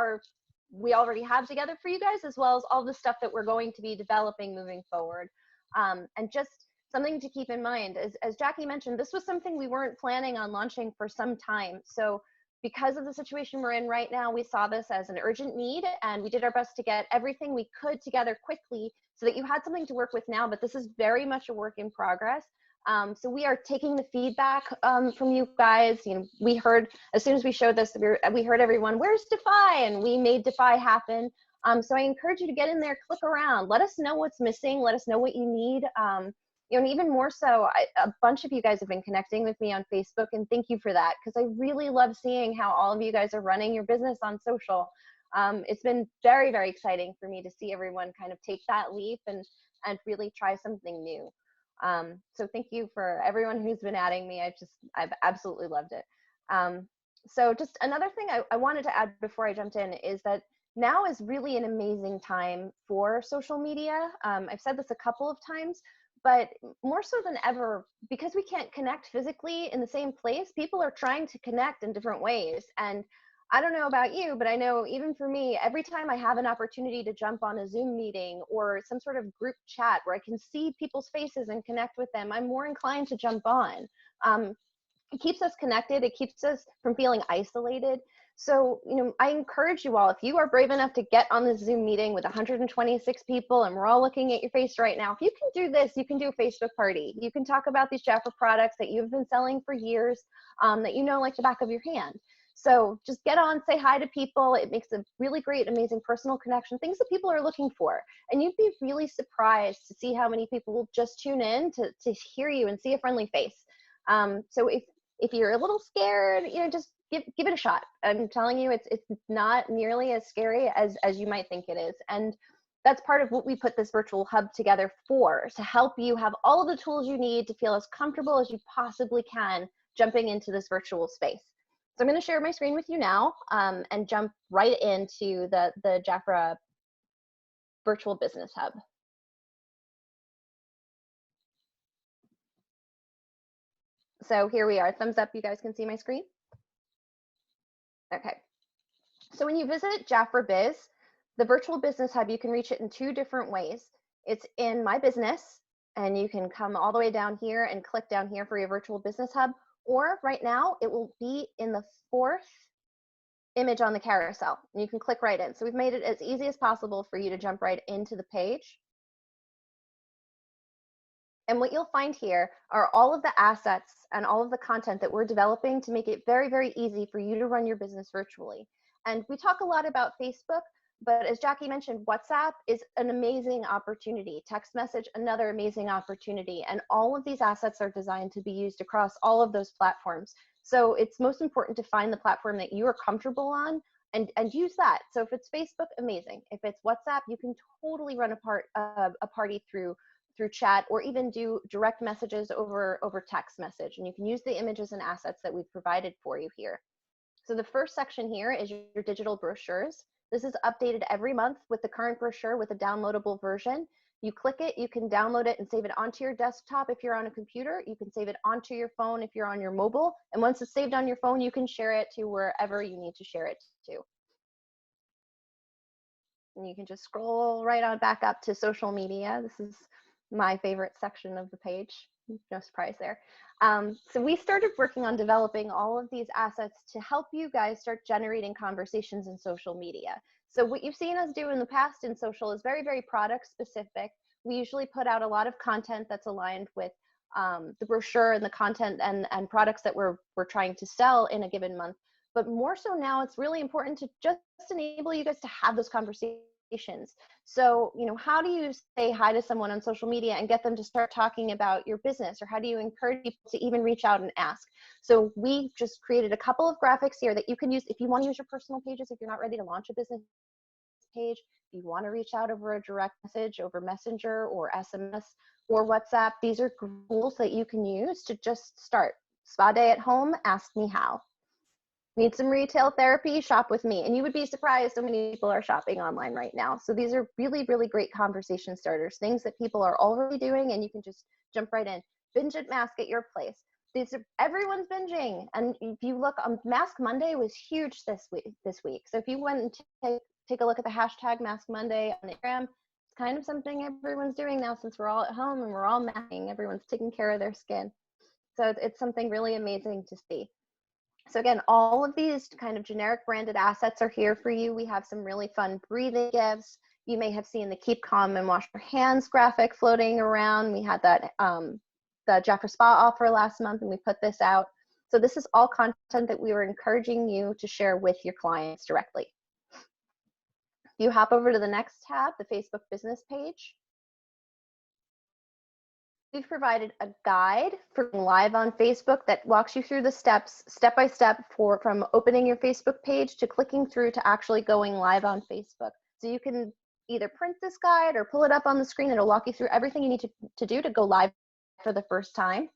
already have together for you guys, as well as all the stuff that we're going to be developing moving forward. And just something to keep in mind, as Jackie mentioned, this was something we weren't planning on launching for some time. So because of the situation we're in right now, we saw this as an urgent need, and we did our best to get everything we could together quickly so that you had something to work with now, but this is very much a work in progress. So we are taking the feedback from you guys. You know, we heard, as soon as we showed this, we heard everyone, where's Defy? And we made Defy happen. So I encourage you to get in there, click around, let us know what's missing, let us know what you need. You know, and even more so, a bunch of you guys have been connecting with me on Facebook, and thank you for that, because I really love seeing how all of you guys are running your business on social. It's been very, very exciting for me to see everyone kind of take that leap and really try something new. So thank you for everyone who's been adding me. I've absolutely loved it. So just another thing I wanted to add before I jumped in is that now is really an amazing time for social media. I've said this a couple of times, but more so than ever, because we can't connect physically in the same place, people are trying to connect in different ways. And I don't know about you, but I know even for me, every time I have an opportunity to jump on a Zoom meeting or some sort of group chat where I can see people's faces and connect with them, I'm more inclined to jump on. It keeps us connected. It keeps us from feeling isolated. So, you know, I encourage you all, if you are brave enough to get on the Zoom meeting with 126 people and we're all looking at your face right now, if you can do this, you can do a Facebook party. You can talk about these Jafra products that you've been selling for years, that you know like the back of your hand. So just get on, say hi to people. It makes a really great, amazing personal connection, things that people are looking for. And you'd be really surprised to see how many people will just tune in to hear you and see a friendly face. So if you're a little scared, you know, just give it a shot. I'm telling you, it's not nearly as scary as you might think it is. And that's part of what we put this virtual hub together for, to help you have all of the tools you need to feel as comfortable as you possibly can jumping into this virtual space. So I'm going to share my screen with you now and jump right into the Jafra Virtual Business Hub. So here we are. Thumbs up, you guys can see my screen? Okay. So when you visit Jafra Biz, the Virtual Business Hub, you can reach it in two different ways. It's in My Business, and you can come all the way down here and click down here for your Virtual Business Hub. Or right now, it will be in the fourth image on the carousel, and you can click right in. So we've made it as easy as possible for you to jump right into the page. And what you'll find here are all of the assets and all of the content that we're developing to make it very, very easy for you to run your business virtually. And we talk a lot about Facebook, but as Jackie mentioned, WhatsApp is an amazing opportunity. Text message, another amazing opportunity. And all of these assets are designed to be used across all of those platforms. So it's most important to find the platform that you are comfortable on and use that. So if it's Facebook, amazing. If it's WhatsApp, you can totally run a party through chat, or even do direct messages over text message. And you can use the images and assets that we've provided for you here. So the first section here is your digital brochures. This is updated every month with the current brochure with a downloadable version. You click it, you can download it and save it onto your desktop if you're on a computer. You can save it onto your phone if you're on your mobile. And once it's saved on your phone, you can share it to wherever you need to share it to. And you can just scroll right on back up to social media. This is my favorite section of the page. No surprise there. So we started working on developing all of these assets to help you guys start generating conversations in social media. So what you've seen us do in the past in social is very, very product specific. We usually put out a lot of content that's aligned with the brochure and the content and products that we're trying to sell in a given month. But more so now, it's really important to just enable you guys to have those conversations. So, you know, how do you say hi to someone on social media and get them to start talking about your business? Or how do you encourage people to even reach out and ask? So we just created a couple of graphics here that you can use if you want to use your personal pages, if you're not ready to launch a business page, if you want to reach out over a direct message, over Messenger or SMS or WhatsApp. These are tools that you can use to just start. Spa day at home, ask me how. Need some retail therapy, shop with me. And you would be surprised so many people are shopping online right now. So these are really, really great conversation starters, things that people are already doing, and you can just jump right in. Binge it, mask at your place. everyone's binging. And if you look, Mask Monday was huge this week. So if you went and take a look at the hashtag Mask Monday on Instagram, it's kind of something everyone's doing now since we're all at home and we're all masking. Everyone's taking care of their skin. So it's something really amazing to see. So again, all of these kind of generic branded assets are here for you. We have some really fun breathing gifts. You may have seen the Keep Calm and Wash Your Hands graphic floating around. We had that the Jafra Spa offer last month, and we put this out. So this is all content that we were encouraging you to share with your clients directly. You hop over to the next tab, the Facebook business page. We've provided a guide for live on Facebook that walks you through the steps, step by step, from opening your Facebook page to clicking through to actually going live on Facebook. So you can either print this guide or pull it up on the screen. It'll walk you through everything you need to do to go live for the first time.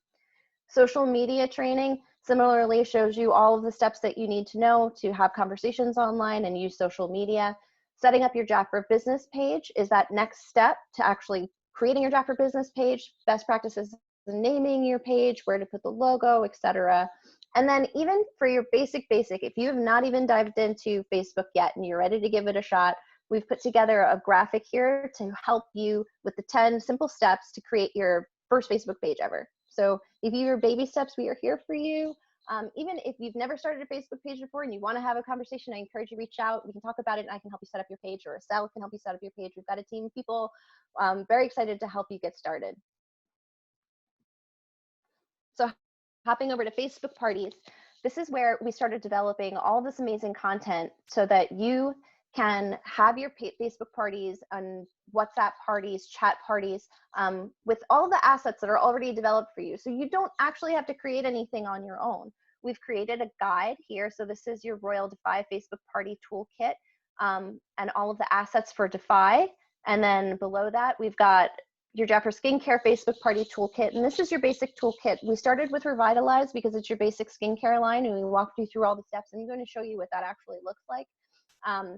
Social media training similarly shows you all of the steps that you need to know to have conversations online and use social media. Setting up your Jafra business page is that next step to actually creating your Jafra business page, best practices in naming your page, where to put the logo, etc. And then even for your basic, if you have not even dived into Facebook yet and you're ready to give it a shot, we've put together a graphic here to help you with the 10 simple steps to create your first Facebook page ever. So if you're baby steps, we are here for you. Even if you've never started a Facebook page before and you want to have a conversation, I encourage you to reach out. We can talk about it and I can help you set up your page, or Estelle can help you set up your page. We've got a team of people very excited to help you get started. So hopping over to Facebook parties, this is where we started developing all this amazing content so that you can have your Facebook parties and WhatsApp parties, chat parties, with all the assets that are already developed for you. So you don't actually have to create anything on your own. We've created a guide here. So this is your Royal Defy Facebook Party Toolkit, and all of the assets for Defy. And then below that, we've got your Jafra Skincare Facebook Party Toolkit. And this is your basic toolkit. We started with Revitalize because it's your basic skincare line, and we walked you through all the steps. And I'm going to show you what that actually looks like.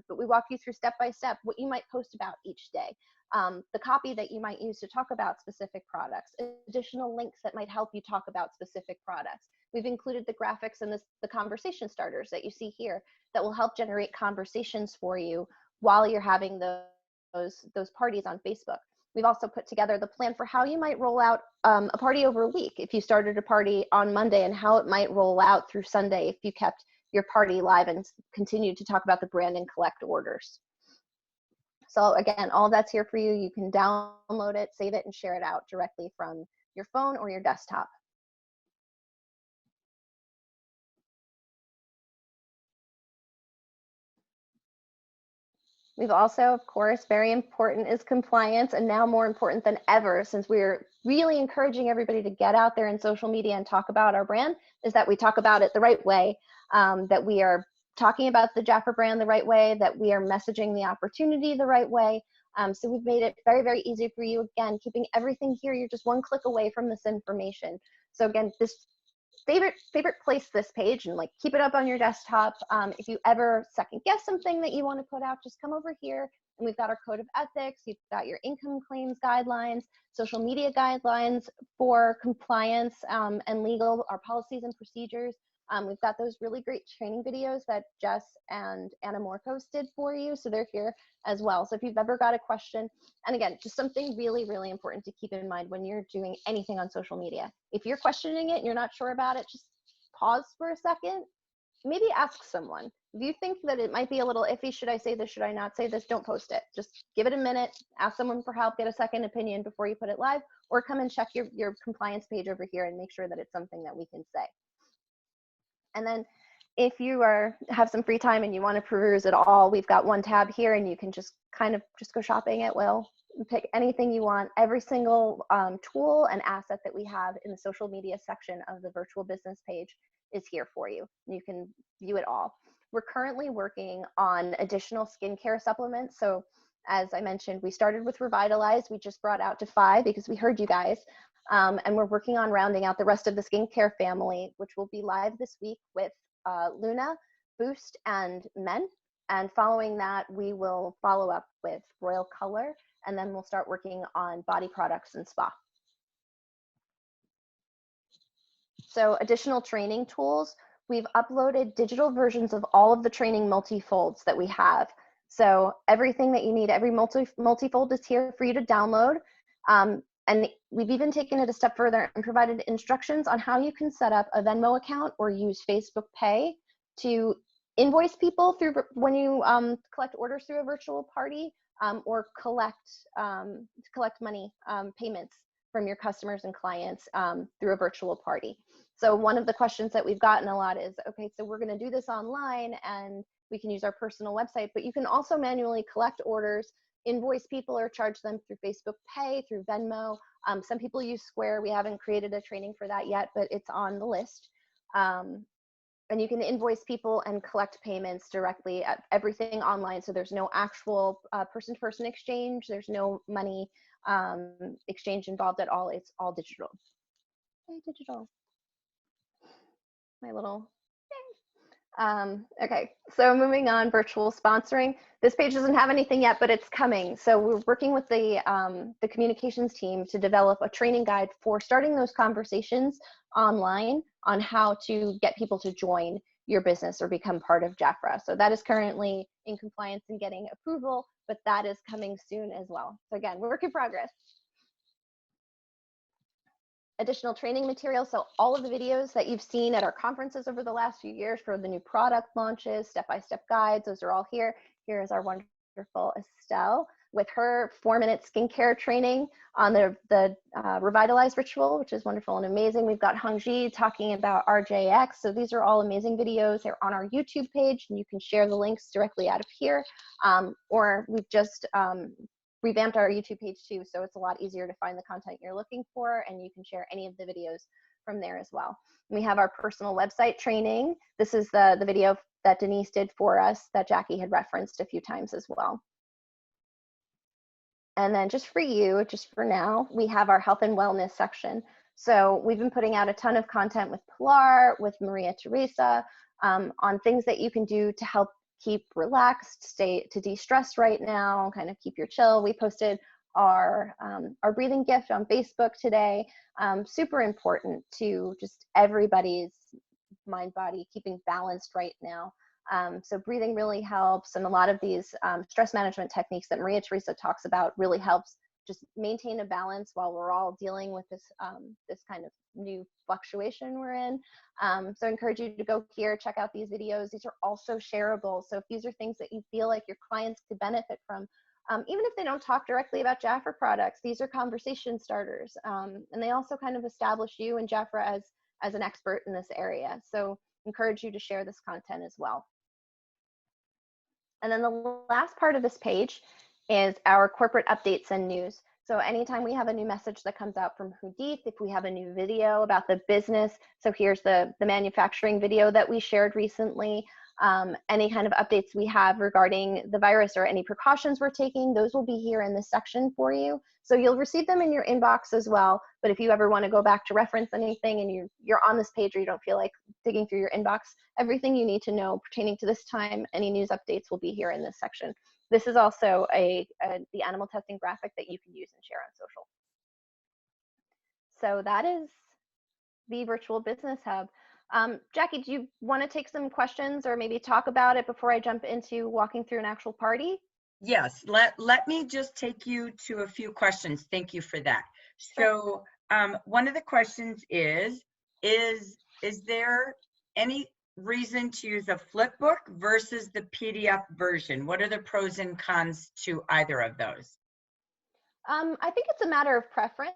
But we walk you through step by step what you might post about each day, the copy that you might use to talk about specific products, additional links that might help you talk about specific products. We've included the graphics and the conversation starters that you see here that will help generate conversations for you while you're having those parties on Facebook. We've also put together the plan for how you might roll out a party over a week if you started a party on Monday, and how it might roll out through Sunday if you kept your party live and continue to talk about the brand and collect orders. So again, all that's here for you. You can download it, save it, and share it out directly from your phone or your desktop. We've also, of course, very important is compliance, and now more important than ever, since we're really encouraging everybody to get out there in social media and talk about our brand, is that we talk about it the right way, that we are talking about the Jafra brand the right way, that we are messaging the opportunity the right way. So we've made it very, very easy for you. Again, keeping everything here, you're just one click away from this information. So again, this favorite place this page, and like keep it up on your desktop. If you ever second guess something that you want to put out, just come over here, and we've got our code of ethics, you've got your income claims guidelines, social media guidelines for compliance and legal, our policies and procedures. We've got those really great training videos that Jess and Anna Morkos did for you, so they're here as well. So if you've ever got a question, and again, just something really, really important to keep in mind when you're doing anything on social media. If you're questioning it and you're not sure about it, just pause for a second, maybe ask someone. If you think that it might be a little iffy, should I say this, should I not say this, don't post it. Just give it a minute, ask someone for help, get a second opinion before you put it live, or come and check your compliance page over here and make sure that it's something that we can say. And then if you have some free time and you want to peruse it all, we've got one tab here, and you can just kind of go shopping at will, pick anything you want. Every single tool and asset that we have in the social media section of the virtual business page is here for you. You can view it all. We're currently working on additional skincare supplements. So as I mentioned, we started with Revitalize. We just brought out Defy because we heard you guys. And we're working on rounding out the rest of the skincare family, which will be live this week with Luna, Boost, and Men. And following that, we will follow up with Royal Color, and then we'll start working on body products and spa. So additional training tools, we've uploaded digital versions of all of the training multi-folds that we have. So everything that you need, every multi-fold is here for you to download. And we've even taken it a step further and provided instructions on how you can set up a Venmo account or use Facebook Pay to invoice people through when you collect orders through a virtual party, or collect money payments from your customers and clients through a virtual party. So one of the questions that we've gotten a lot is, okay, so we're going to do this online and we can use our personal website, but you can also manually collect orders, invoice people, or charge them through Facebook Pay, through Venmo. Some people use Square. We haven't created a training for that yet, but it's on the list. And you can invoice people and collect payments directly at everything online. So there's no actual person-to-person exchange. There's no money exchange involved at all. It's all digital. Okay, digital. My little okay, so moving on, virtual sponsoring. This page doesn't have anything yet, but it's coming. So we're working with the communications team to develop a training guide for starting those conversations online on how to get people to join your business or become part of Jafra. So that is currently in compliance and getting approval, but that is coming soon as well. So again, work in progress. Additional training materials. So all of the videos that you've seen at our conferences over the last few years for the new product launches, step-by-step guides, those are all here. Here is our wonderful Estelle with her 4-minute skincare training on the Revitalize ritual, which is wonderful and amazing. We've got Hongji talking about RJX. So these are all amazing videos. They're on our YouTube page, and you can share the links directly out of here. Or we've just revamped our YouTube page too, so it's a lot easier to find the content you're looking for, and you can share any of the videos from there as well. We have our personal website training. This is the video that Denise did for us that Jackie had referenced a few times as well. And then just for you, just for now, we have our health and wellness section. So we've been putting out a ton of content with Pilar, with Maria Teresa, on things that you can do to help keep relaxed, to de-stress right now, kind of keep your chill. We posted our breathing gift on Facebook today. Super important to just everybody's mind, body, keeping balanced right now. So breathing really helps, and a lot of these stress management techniques that Maria Teresa talks about really helps just maintain a balance while we're all dealing with this this kind of new fluctuation we're in. So I encourage you to go here, check out these videos. These are also shareable. So if these are things that you feel like your clients could benefit from, even if they don't talk directly about Jafra products, these are conversation starters. And they also kind of establish you and Jafra as an expert in this area. So encourage you to share this content as well. And then the last part of this page is our corporate updates and news. So anytime we have a new message that comes out from Hudith, if we have a new video about the business, so here's the manufacturing video that we shared recently, any kind of updates we have regarding the virus or any precautions we're taking, those will be here in this section for you. So you'll receive them in your inbox as well. But if you ever want to go back to reference anything and you're on this page or you don't feel like digging through your inbox, everything you need to know pertaining to this time, any news updates will be here in this section. This is also the animal testing graphic that you can use and share on social. So that is the Virtual Business Hub. Jackie, do you want to take some questions or maybe talk about it before I jump into walking through an actual party? Yes, let me just take you to a few questions. Thank you for that. Sure. So one of the questions is there any reason to use a flip book versus the PDF version? What are the pros and cons to either of those? I think it's a matter of preference.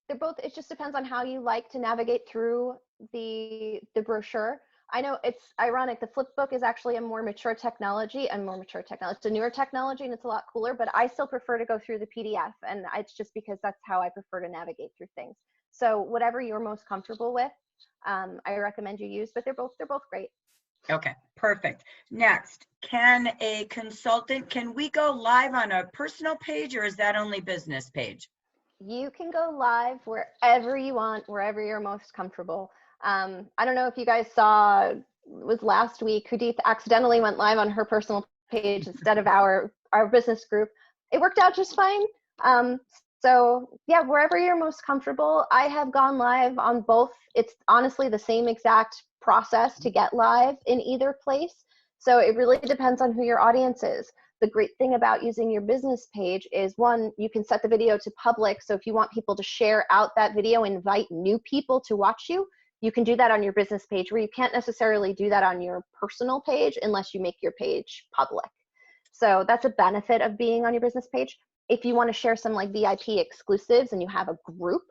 They're both, it just depends on how you like to navigate through the brochure. I know it's ironic, the flip book is actually a more mature technology, it's a newer technology and it's a lot cooler, but I still prefer to go through the PDF, and it's just because that's how I prefer to navigate through things. So whatever you're most comfortable with, I recommend you use, but they're both great. Okay, perfect. Next, can we go live on a personal page, or is that only business page? You can go live wherever you want, wherever you're most comfortable. I don't know if you guys saw, it was last week, Hudith accidentally went live on her personal page instead of our business group. It worked out just fine. So So yeah, wherever you're most comfortable. I have gone live on both. It's honestly the same exact process to get live in either place. So it really depends on who your audience is. The great thing about using your business page is, one, you can set the video to public. So if you want people to share out that video, invite new people to watch you, you can do that on your business page, where you can't necessarily do that on your personal page unless you make your page public. So that's a benefit of being on your business page. If you want to share some like VIP exclusives and you have a group,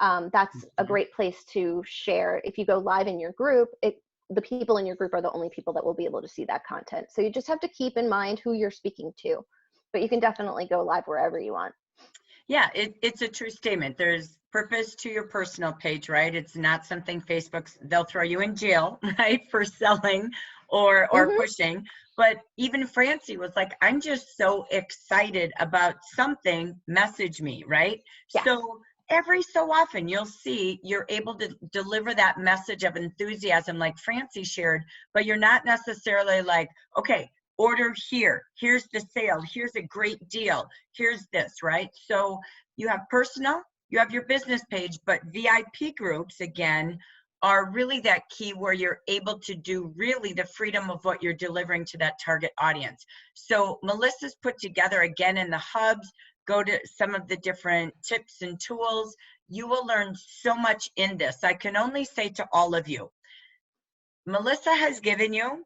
that's a great place to share. If you go live in your group, the people in your group are the only people that will be able to see that content. So you just have to keep in mind who you're speaking to, but you can definitely go live wherever you want. Yeah, it's a true statement. There's purpose to your personal page, right? It's not something Facebook's, they'll throw you in jail, right, for selling or pushing. But even Francie was like, I'm just so excited about something, message me, right? Yes. So every so often you'll see you're able to deliver that message of enthusiasm like Francie shared, but you're not necessarily like, okay, order here, here's the sale, here's a great deal, here's this, right? So you have personal, you have your business page, but VIP groups, again, are really that key where you're able to do really the freedom of what you're delivering to that target audience. So Melissa's put together, again, in the hubs, go to some of the different tips and tools. You will learn so much in this. I can only say to all of you, Melissa has given you,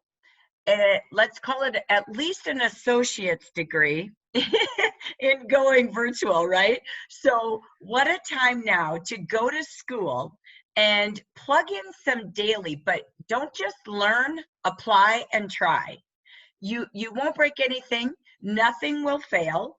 let's call it at least an associate's degree in going virtual, right? So what a time now to go to school and plug in some daily, but don't just learn, apply, and try. You won't break anything, nothing will fail.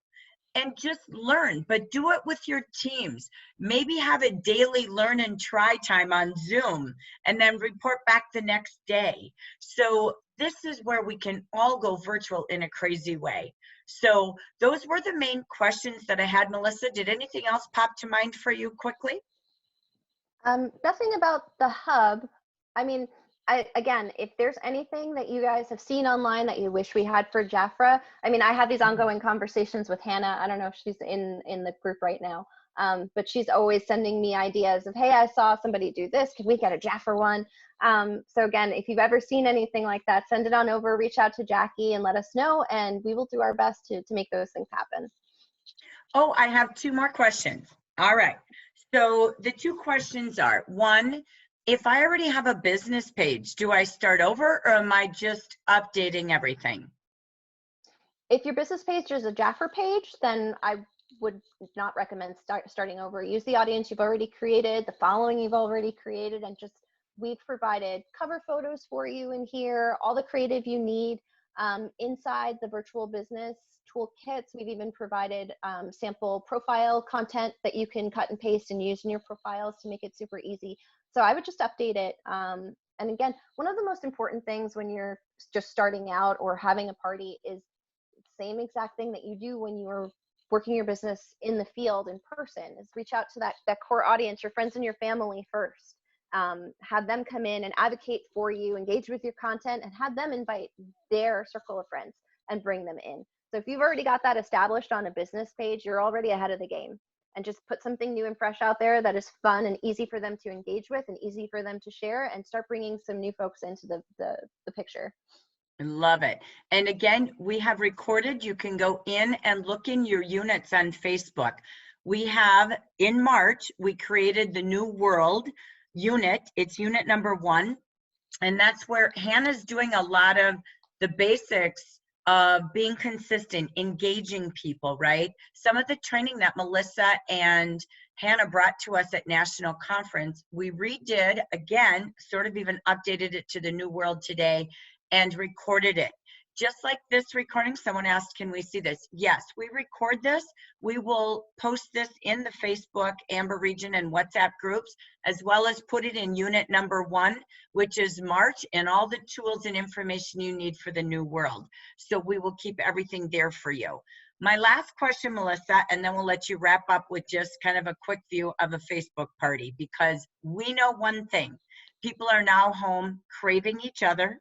And just learn, but do it with your teams. Maybe have a daily learn and try time on Zoom and then report back the next day. So this is where we can all go virtual in a crazy way. So those were the main questions that I had, Melissa. Did anything else pop to mind for you quickly? Nothing about the hub. I mean, again, if there's anything that you guys have seen online that you wish we had for Jafra, I mean, I have these ongoing conversations with Hannah. I don't know if she's in the group right now, but she's always sending me ideas of, hey, I saw somebody do this. Could we get a Jafra one? So again, if you've ever seen anything like that, send it on over, reach out to Jackie and let us know, and we will do our best to make those things happen. Oh, I have two more questions. All right. So the two questions are, one, if I already have a business page, do I start over or am I just updating everything? If your business page is a Jafra page, then I would not recommend starting over. Use the audience you've already created, the following you've already created, and just, we've provided cover photos for you in here, all the creative you need. Inside the virtual business toolkits, we've even provided sample profile content that you can cut and paste and use in your profiles to make it super easy. So I would just update it. And again, one of the most important things when you're just starting out or having a party is the same exact thing that you do when you're working your business in the field in person, is reach out to that core audience, your friends and your family first. Have them come in and advocate for you, engage with your content, and have them invite their circle of friends and bring them in. So if you've already got that established on a business page, you're already ahead of the game. And just put something new and fresh out there that is fun and easy for them to engage with and easy for them to share, and start bringing some new folks into the picture. Love it. And again, we have recorded, you can go in and look in your units on Facebook. We have, in March, we created the New World unit. It's unit number 1. And that's where Hannah's doing a lot of the basics of being consistent, engaging people, right? Some of the training that Melissa and Hannah brought to us at National Conference, we redid again, sort of even updated it to the New World today and recorded it. Just like this recording, someone asked, can we see this? Yes, we record this. We will post this in the Facebook, Amber Region, and WhatsApp groups, as well as put it in unit number 1, which is March, and all the tools and information you need for the New World. So we will keep everything there for you. My last question, Melissa, and then we'll let you wrap up with just kind of a quick view of a Facebook party, because we know one thing. People are now home craving each other,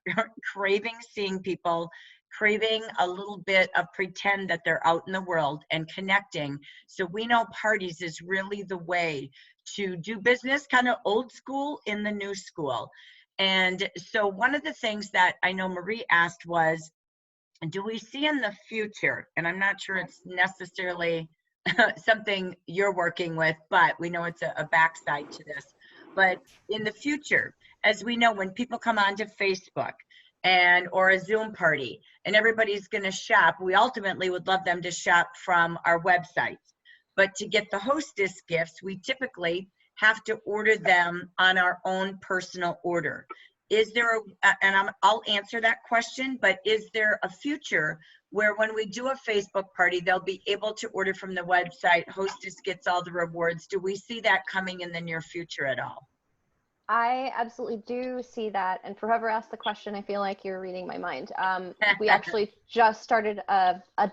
craving seeing people, craving a little bit of pretend that they're out in the world and connecting. So we know parties is really the way to do business, kind of old school in the new school. And so one of the things that I know Marie asked was, do we see in the future, and I'm not sure it's necessarily something you're working with, but we know it's a backside to this. But in the future, as we know, when people come onto Facebook or a Zoom party and everybody's going to shop, we ultimately would love them to shop from our website. But to get the hostess gifts, we typically have to order them on our own personal order. Is there I'll answer that question, but is there a future where when we do a Facebook party, they'll be able to order from the website, hostess gets all the rewards? Do we see that coming in the near future at all? I absolutely do see that. And for whoever asked the question, I feel like you're reading my mind. We actually just started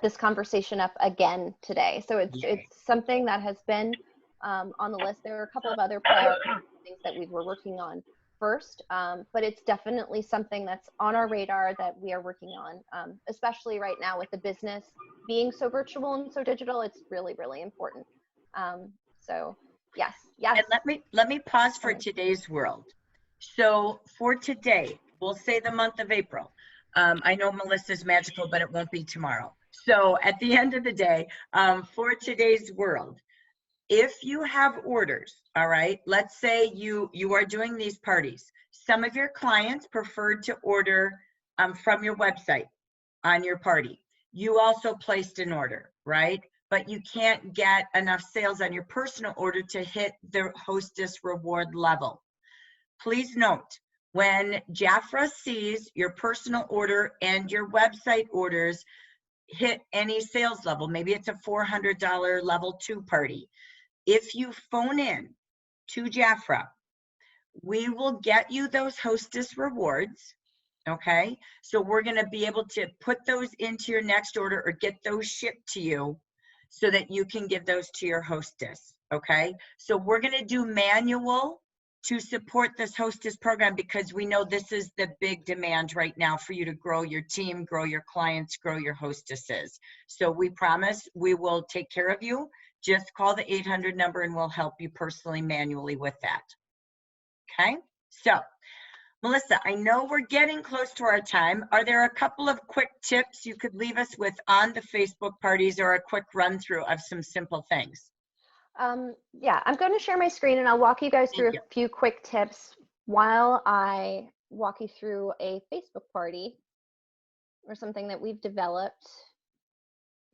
this conversation up again today. So it's something that has been on the list. There are a couple of other priority things that we were working on first, but it's definitely something that's on our radar that we are working on, especially right now with the business being so virtual and so digital. It's really, really important. So yes. And let me pause for today's world. So for today, we'll say the month of April. I know Melissa's magical, but it won't be tomorrow. So at the end of the day, for today's world, if you have orders, all right, let's say you are doing these parties. Some of your clients preferred to order from your website on your party. You also placed an order, right? But you can't get enough sales on your personal order to hit the hostess reward level. Please note, when Jafra sees your personal order and your website orders hit any sales level, maybe it's a $400 level 2 party, if you phone in to Jafra, we will get you those hostess rewards, okay? So we're gonna be able to put those into your next order or get those shipped to you so that you can give those to your hostess, okay? So we're gonna do manual to support this hostess program because we know this is the big demand right now for you to grow your team, grow your clients, grow your hostesses. So we promise we will take care of you. Just call the 800 number and we'll help you personally, manually with that. Okay, so Melissa, I know we're getting close to our time. Are there a couple of quick tips you could leave us with on the Facebook parties or a quick run through of some simple things? Yeah, I'm going to share my screen and I'll walk you guys through a few quick tips while I walk you through a Facebook party or something that we've developed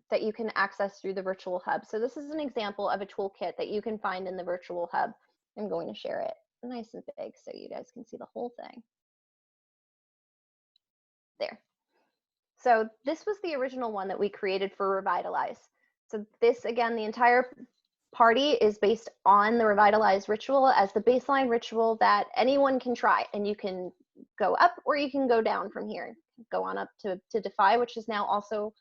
that you can access through the virtual hub. So this is an example of a toolkit that you can find in the virtual hub. I'm going to share it nice and big so you guys can see the whole thing. There. So this was the original one that we created for Revitalize. So this, again, the entire party is based on the Revitalize ritual as the baseline ritual that anyone can try, and you can go up or you can go down from here. Go on up to Defy, which is now also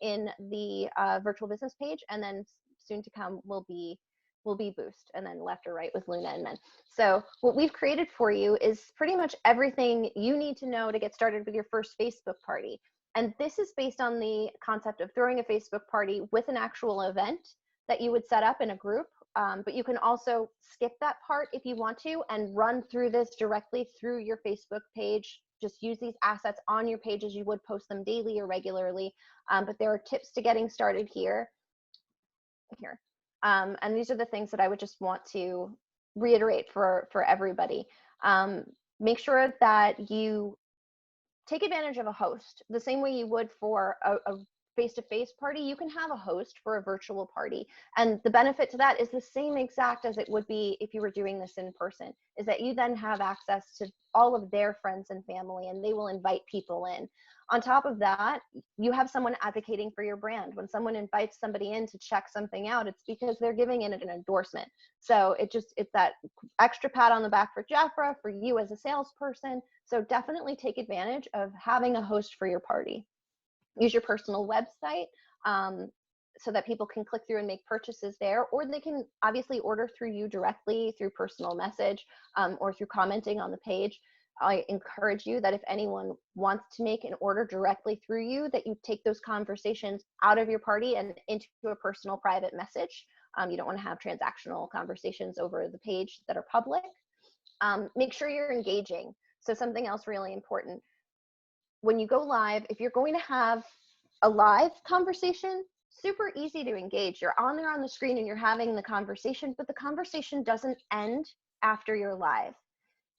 in the virtual business page, and then soon to come will be Boost, and then left or right with Luna and Men. So what we've created for you is pretty much everything you need to know to get started with your first Facebook party. And this is based on the concept of throwing a Facebook party with an actual event that you would set up in a group. But you can also skip that part if you want to and run through this directly through your Facebook page. Just use these assets on your page as you would post them daily or regularly. But there are tips to getting started here. And these are the things that I would just want to reiterate for everybody. Make sure that you take advantage of a host the same way you would for a face-to-face party. You can have a host for a virtual party, and the benefit to that is the same exact as it would be if you were doing this in person, is that you then have access to all of their friends and family, and they will invite people in. On top of that, you have someone advocating for your brand. When someone invites somebody in to check something out, it's because they're giving it an endorsement. So it's that extra pat on the back for Jafra, for you as a salesperson. So definitely take advantage of having a host for your party. Use your personal website so that people can click through and make purchases there, or they can obviously order through you directly through personal message or through commenting on the page. I encourage you that if anyone wants to make an order directly through you, that you take those conversations out of your party and into a personal private message. You don't want to have transactional conversations over the page that are public. Make sure you're engaging. So something else really important, when you go live, if you're going to have a live conversation, super easy to engage. You're on there on the screen and you're having the conversation, but the conversation doesn't end after you're live.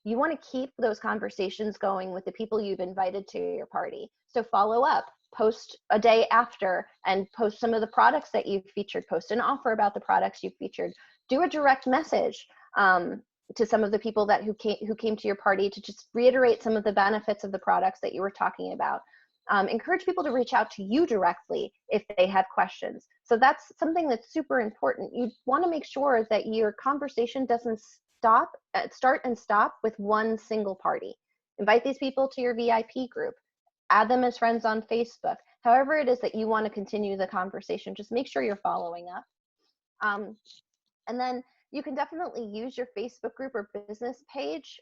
You want to keep those conversations going with the people you've invited to your party. So follow up, post a day after, and post some of the products that you've featured, post an offer about the products you've featured, do a direct message to some of the people that who came to your party to just reiterate some of the benefits of the products that you were talking about. Encourage people to reach out to you directly if they have questions. So that's something that's super important. You want to make sure that your conversation doesn't start and stop with one single party. Invite these people to your VIP group, add them as friends on Facebook. However it is that you want to continue the conversation, just make sure you're following up. And then you can definitely use your Facebook group or business page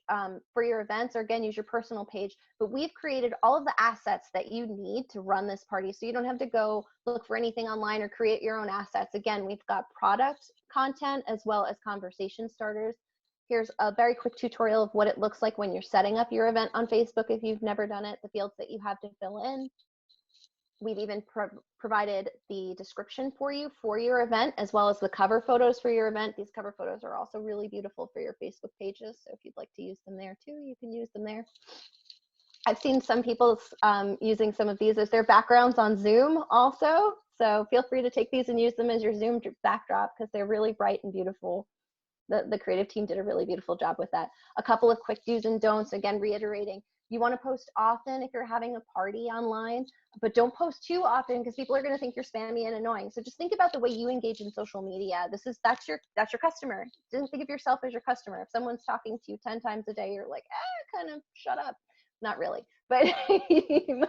for your events, or again, use your personal page. But we've created all of the assets that you need to run this party. So you don't have to go look for anything online or create your own assets. Again, we've got product content as well as conversation starters. Here's a very quick tutorial of what it looks like when you're setting up your event on Facebook if you've never done it, the fields that you have to fill in. We've even provided the description for you for your event, as well as the cover photos for your event. These cover photos are also really beautiful for your Facebook pages. So if you'd like to use them there too, you can use them there. I've seen some people using some of these as their backgrounds on Zoom also. So feel free to take these and use them as your Zoom backdrop because they're really bright and beautiful. The creative team did a really beautiful job with that. A couple of quick do's and don'ts, again, reiterating. You want to post often if you're having a party online, but don't post too often because people are going to think you're spammy and annoying. So just think about the way you engage in social media. That's your customer. Don't think of yourself as your customer. If someone's talking to you 10 times a day, you're like, kind of shut up. Not really, but you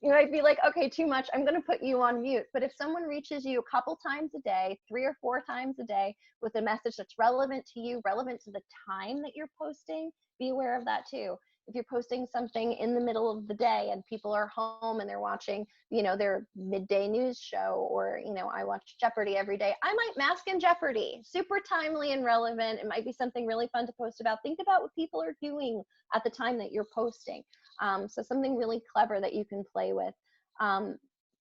might be like, okay, too much. I'm going to put you on mute. But if someone reaches you a couple times a day, 3 or 4 times a day with a message that's relevant to you, relevant to the time that you're posting, be aware of that too. If you're posting something in the middle of the day and people are home and they're watching, their midday news show, or, I watch Jeopardy every day, I might mask in Jeopardy. Super timely and relevant. It might be something really fun to post about. Think about what people are doing at the time that you're posting. So something really clever that you can play with.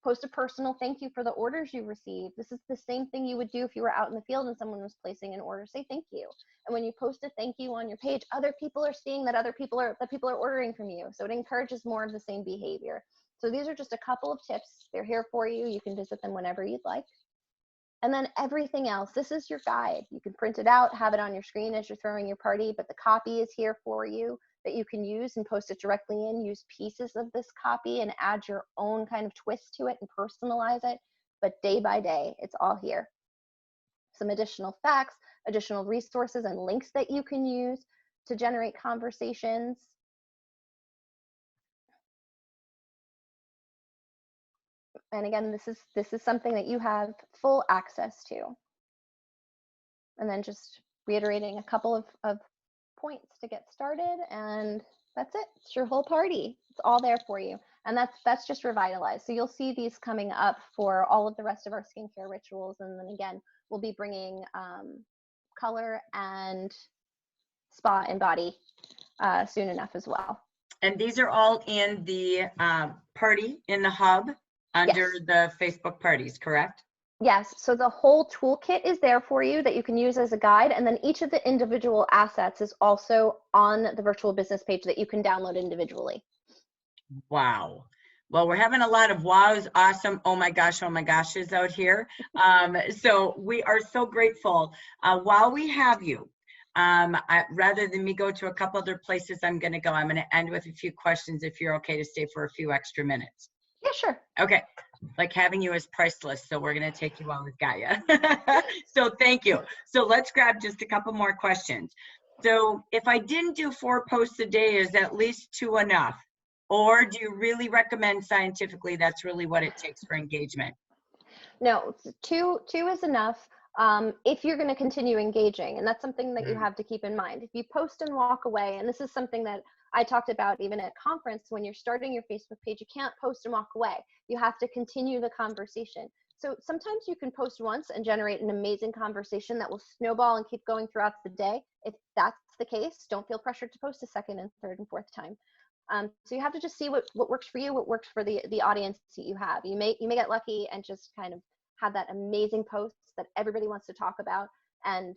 Post a personal thank you for the orders you received. This is the same thing you would do if you were out in the field and someone was placing an order. Say thank you. And when you post a thank you on your page, other people are seeing that people are ordering from you. So it encourages more of the same behavior. So these are just a couple of tips. They're here for you. You can visit them whenever you'd like. And then everything else, this is your guide. You can print it out, have it on your screen as you're throwing your party, but the copy is here for you that you can use and post it directly in. Use pieces of this copy and add your own kind of twist to it and personalize it. But day by day, it's all here. Some additional facts, additional resources and links that you can use to generate conversations. And again, this is something that you have full access to. And then just reiterating a couple of points to get started, and that's it. It's your whole party. It's all there for you. And that's just Revitalize. So you'll see these coming up for all of the rest of our skincare rituals. And then again, we'll be bringing color and spa and body soon enough as well. And these are all in the party in the hub under the Facebook parties, correct? Yes, so the whole toolkit is there for you that you can use as a guide, and then each of the individual assets is also on the virtual business page that you can download individually. Wow. Well, we're having a lot of wows, awesome, oh my gosh is out here. So we are so grateful. While we have you, rather than me go to a couple other places I'm going to end with a few questions if you're okay to stay for a few extra minutes. Yeah, sure. Okay. Like having you is priceless, so we're going to take you while we've got you. So thank you. So let's grab just a couple more questions. So if I didn't do 4 posts a day, is at least 2 enough? Or do you really recommend scientifically that's really what it takes for engagement? No, two is enough if you're going to continue engaging. And that's something that you have to keep in mind. If you post and walk away, and this is something that I talked about even at conference, when you're starting your Facebook page, you can't post and walk away. You have to continue the conversation. So sometimes you can post once and generate an amazing conversation that will snowball and keep going throughout the day. If that's the case, don't feel pressured to post a second and third and fourth time. So you have to just see what works for you, what works for the audience that you have. You may get lucky and just kind of have that amazing post that everybody wants to talk about, and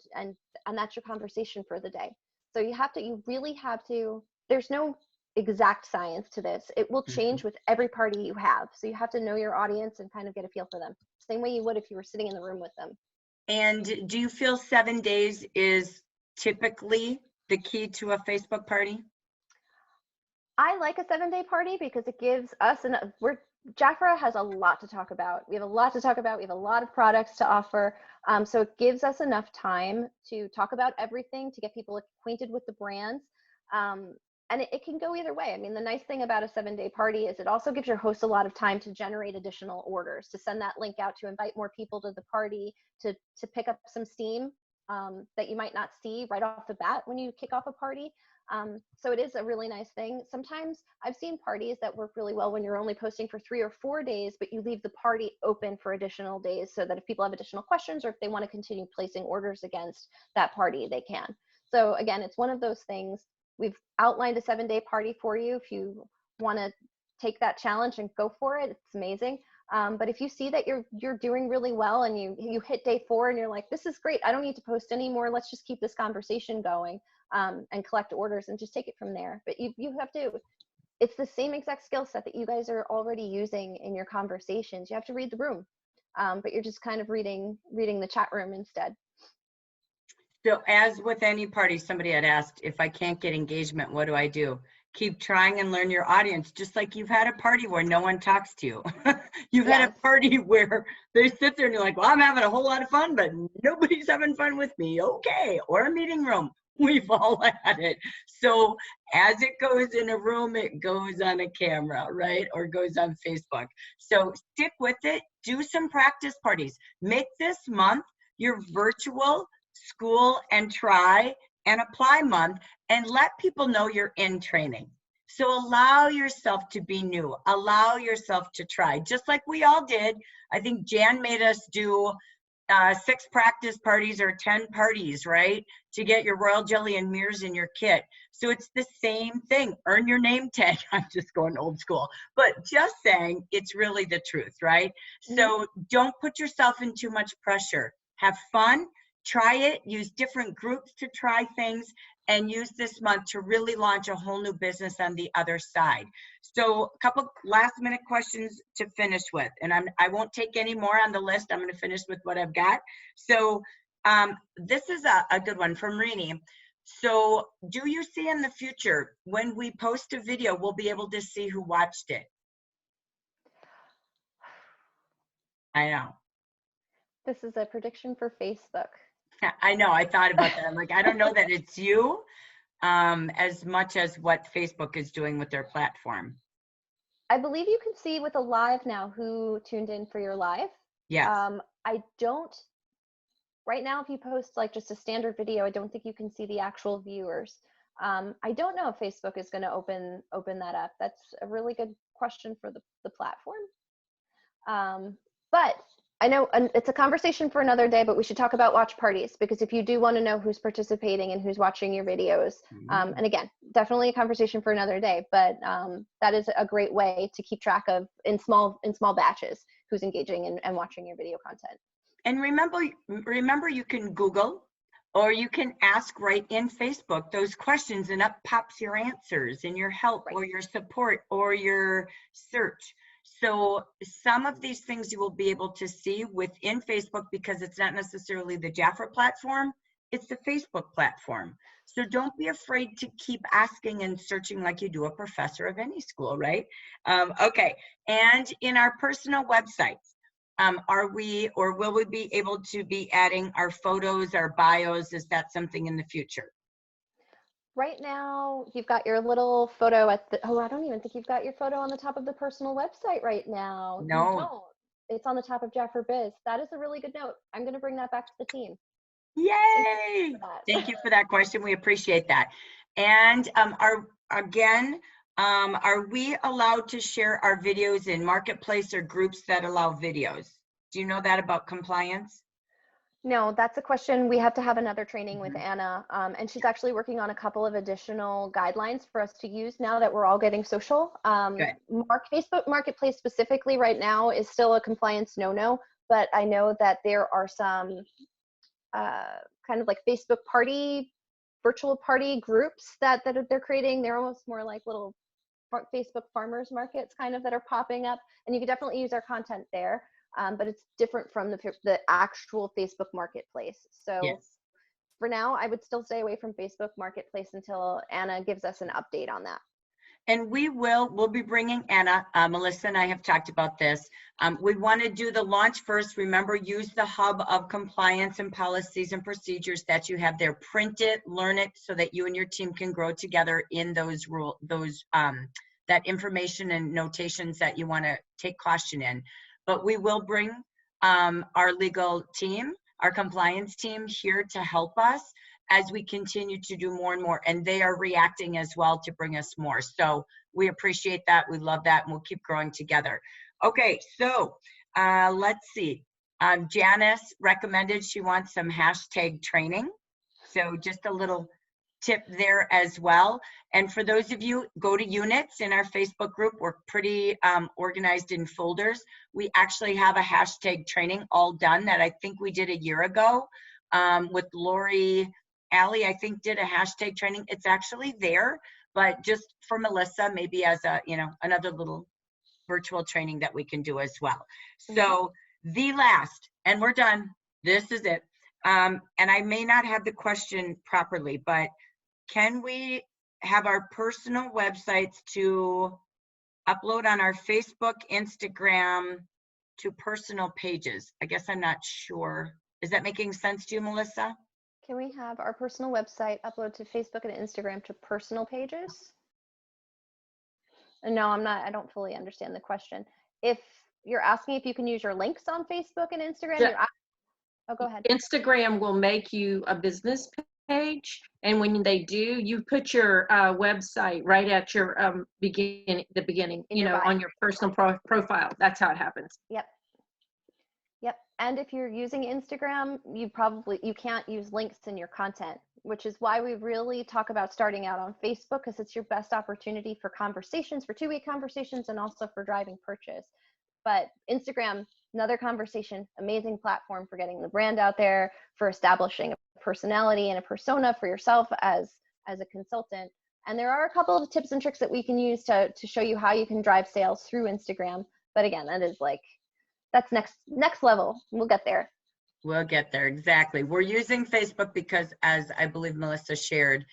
that's your conversation for the day. So you really have to, there's no exact science to this. It will change with every party you have. So you have to know your audience and kind of get a feel for them. Same way you would if you were sitting in the room with them. And do you feel 7 days is typically the key to a Facebook party? I like a 7-day party because it gives us, Jafra has a lot to talk about. We have a lot to talk about. We have a lot of products to offer. So it gives us enough time to talk about everything, to get people acquainted with the brands. And it can go either way. I mean, the nice thing about a 7-day party is it also gives your host a lot of time to generate additional orders, to send that link out, to invite more people to the party, to pick up some steam that you might not see right off the bat when you kick off a party. So it is a really nice thing. Sometimes I've seen parties that work really well when you're only posting for 3 or 4 days, but you leave the party open for additional days so that if people have additional questions or if they want to continue placing orders against that party, they can. So again, it's one of those things. We've outlined a 7-day party for you. If you want to take that challenge and go for it, it's amazing. But if you see that you're doing really well and you hit day 4 and you're like, this is great, I don't need to post anymore, let's just keep this conversation going and collect orders and just take it from there. But you have to, it's the same exact skill set that you guys are already using in your conversations. You have to read the room, but you're just kind of reading the chat room instead. So as with any party, somebody had asked, if I can't get engagement, what do I do? Keep trying and learn your audience, just like you've had a party where no one talks to you. You've had a party where they sit there and you're like, well, I'm having a whole lot of fun, but nobody's having fun with me. Okay. Or a meeting room. We've all had it. So as it goes in a room, it goes on a camera, right? Or goes on Facebook. So stick with it. Do some practice parties. Make this month your virtual school and try and apply month, and let people know you're in training. So allow yourself to be new. Allow yourself to try, just like we all did. I think Jan made us do 6 practice parties or 10 parties, right? To get your royal jelly and mirrors in your kit. So it's the same thing. Earn your name tag. I'm just going old school, but just saying it's really the truth, right? So don't put yourself in too much pressure. Have fun. Try it, use different groups to try things, and use this month to really launch a whole new business on the other side. So a couple last minute questions to finish with, and I won't take any more on the list. I'm going to finish with what I've got. So this is a good one from Rini. So do you see in the future, when we post a video, we'll be able to see who watched it? I know. This is a prediction for Facebook. I know, I thought about that. I'm like, I don't know that it's you as much as what Facebook is doing with their platform. I believe you can see with a live now who tuned in for your live. Yes. I don't, right now, if you post like just a standard video, I don't think you can see the actual viewers. I don't know if Facebook is going to open that up. That's a really good question for the platform. But I know it's a conversation for another day, but we should talk about watch parties, because if you do want to know who's participating and who's watching your videos, and again, definitely a conversation for another day, but that is a great way to keep track of in small batches who's engaging and watching your video content. And remember you can Google, or you can ask right in Facebook those questions, and up pops your answers and your help, or your support, or your search. So some of these things you will be able to see within Facebook, because it's not necessarily the Jafra platform, it's the Facebook platform. So don't be afraid to keep asking and searching like you do a professor of any school, right? Okay, and in our personal websites, are we, or will we be able to be adding our photos, our bios? Is that something in the future? Right now, you've got your little photo at the, I don't even think you've got your photo on the top of the personal website right now. No. You don't. It's on the top of Jafra Biz. That is a really good note. I'm going to bring that back to the team. Yay! Thank you for that question. We appreciate that. And again, are we allowed to share our videos in Marketplace or groups that allow videos? Do you know that about compliance? No, that's a question. We have to have another training with Mhm. Anna, and she's actually working on a couple of additional guidelines for us to use now that we're all getting social. Good. Facebook Marketplace specifically right now is still a compliance no-no, but I know that there are some kind of like Facebook party, virtual party groups that they're creating. They're almost more like little Facebook farmers markets kind of that are popping up, and you can definitely use our content there. But it's different from the actual Facebook Marketplace. So Yes. for now, I would still stay away from Facebook Marketplace until Anna gives us an update on that. And we'll be bringing Anna, Melissa and I have talked about this. We want to do the launch first. Remember, use the hub of compliance and policies and procedures that you have there. Print it, learn it, so that you and your team can grow together in those that information and notations that you want to take caution in. But we will bring our legal team, our compliance team here to help us as we continue to do more and more, and they are reacting as well to bring us more. So we appreciate that, we love that, and we'll keep growing together. Okay, so let's see. Janice recommended she wants some hashtag training. So just a little tip there as well. And for those of you, go to units in our Facebook group. We're pretty organized in folders. We actually have a hashtag training all done that I think we did a year ago with Lori. Allie, I think, did a hashtag training. It's actually there, but just for Melissa, maybe as a, another little virtual training that we can do as well. So the last, and we're done. This is it. And I may not have the question properly, but can we have our personal websites to upload on our Facebook, Instagram to personal pages? I guess I'm not sure. Is that making sense to you, Melissa? Can we have our personal website upload to Facebook and Instagram to personal pages? No, I don't fully understand the question. If you're asking if you can use your links on Facebook and Instagram, Yeah. Oh, go ahead. Instagram will make you a business page, and when they do, you put your website right at your beginning, In your bio. on your personal profile. That's how it happens. Yep. And if you're using Instagram, you can't use links in your content, which is why we really talk about starting out on Facebook, because it's your best opportunity for conversations, for two-way conversations, and also for driving purchase. But Instagram, another conversation, amazing platform for getting the brand out there, for establishing a personality and a persona for yourself as a consultant. And there are a couple of tips and tricks that we can use to show you how you can drive sales through Instagram. But again, that's next level. We'll get there. We'll get there, exactly. We're using Facebook because, as I believe Melissa shared,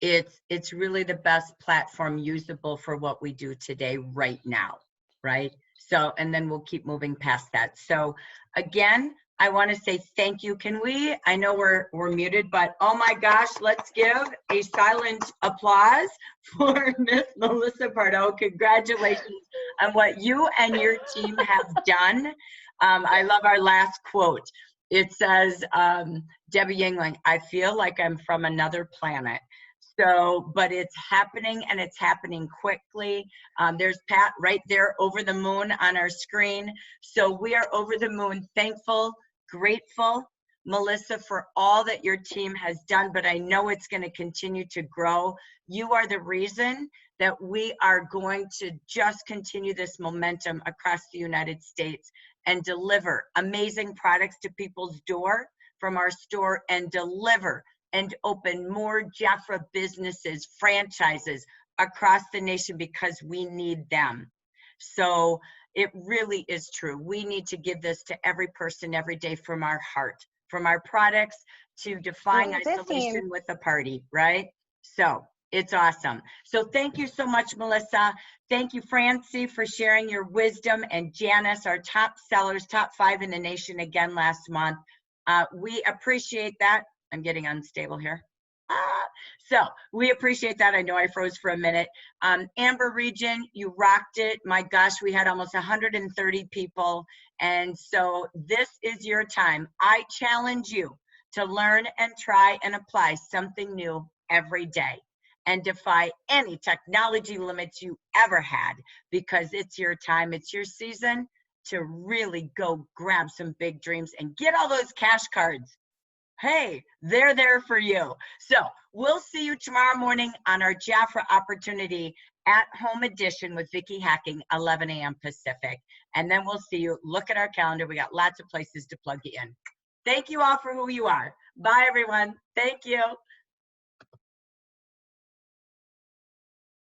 it's really the best platform usable for what we do today right now, right? So, and then we'll keep moving past that. So again, I want to say thank you. Can we, I know we're muted, but oh my gosh, let's give a silent applause for Miss Melissa Pardo. Congratulations on what you and your team have done. I love our last quote. It says, Debbie Yingling, I feel like I'm from another planet. So, but it's happening, and it's happening quickly. There's Pat right there over the moon on our screen. So we are over the moon, thankful, grateful, Melissa, for all that your team has done, but I know it's going to continue to grow. You are the reason that we are going to just continue this momentum across the United States and deliver amazing products to people's door from our store, and deliver and open more Jafra businesses, franchises across the nation, because we need them. So it really is true. We need to give this to every person every day from our heart, from our products to defying isolation with a party, right? So it's awesome. So thank you so much, Melissa. Thank you, Francie, for sharing your wisdom, and Janice, our top sellers, top 5 in the nation again last month. We appreciate that. I'm getting unstable here. So we appreciate that. I know I froze for a minute. Amber Region, you rocked it. My gosh, we had almost 130 people. And so this is your time. I challenge you to learn and try and apply something new every day. and defy any technology limits you ever had, because it's your time, it's your season to really go grab some big dreams and get all those cash cards. Hey, they're there for you. So we'll see you tomorrow morning on our Jafra Opportunity at Home Edition with Vicki Hacking, 11 a.m. Pacific. And then we'll see you. Look at our calendar. We got lots of places to plug you in. Thank you all for who you are. Bye, everyone. Thank you.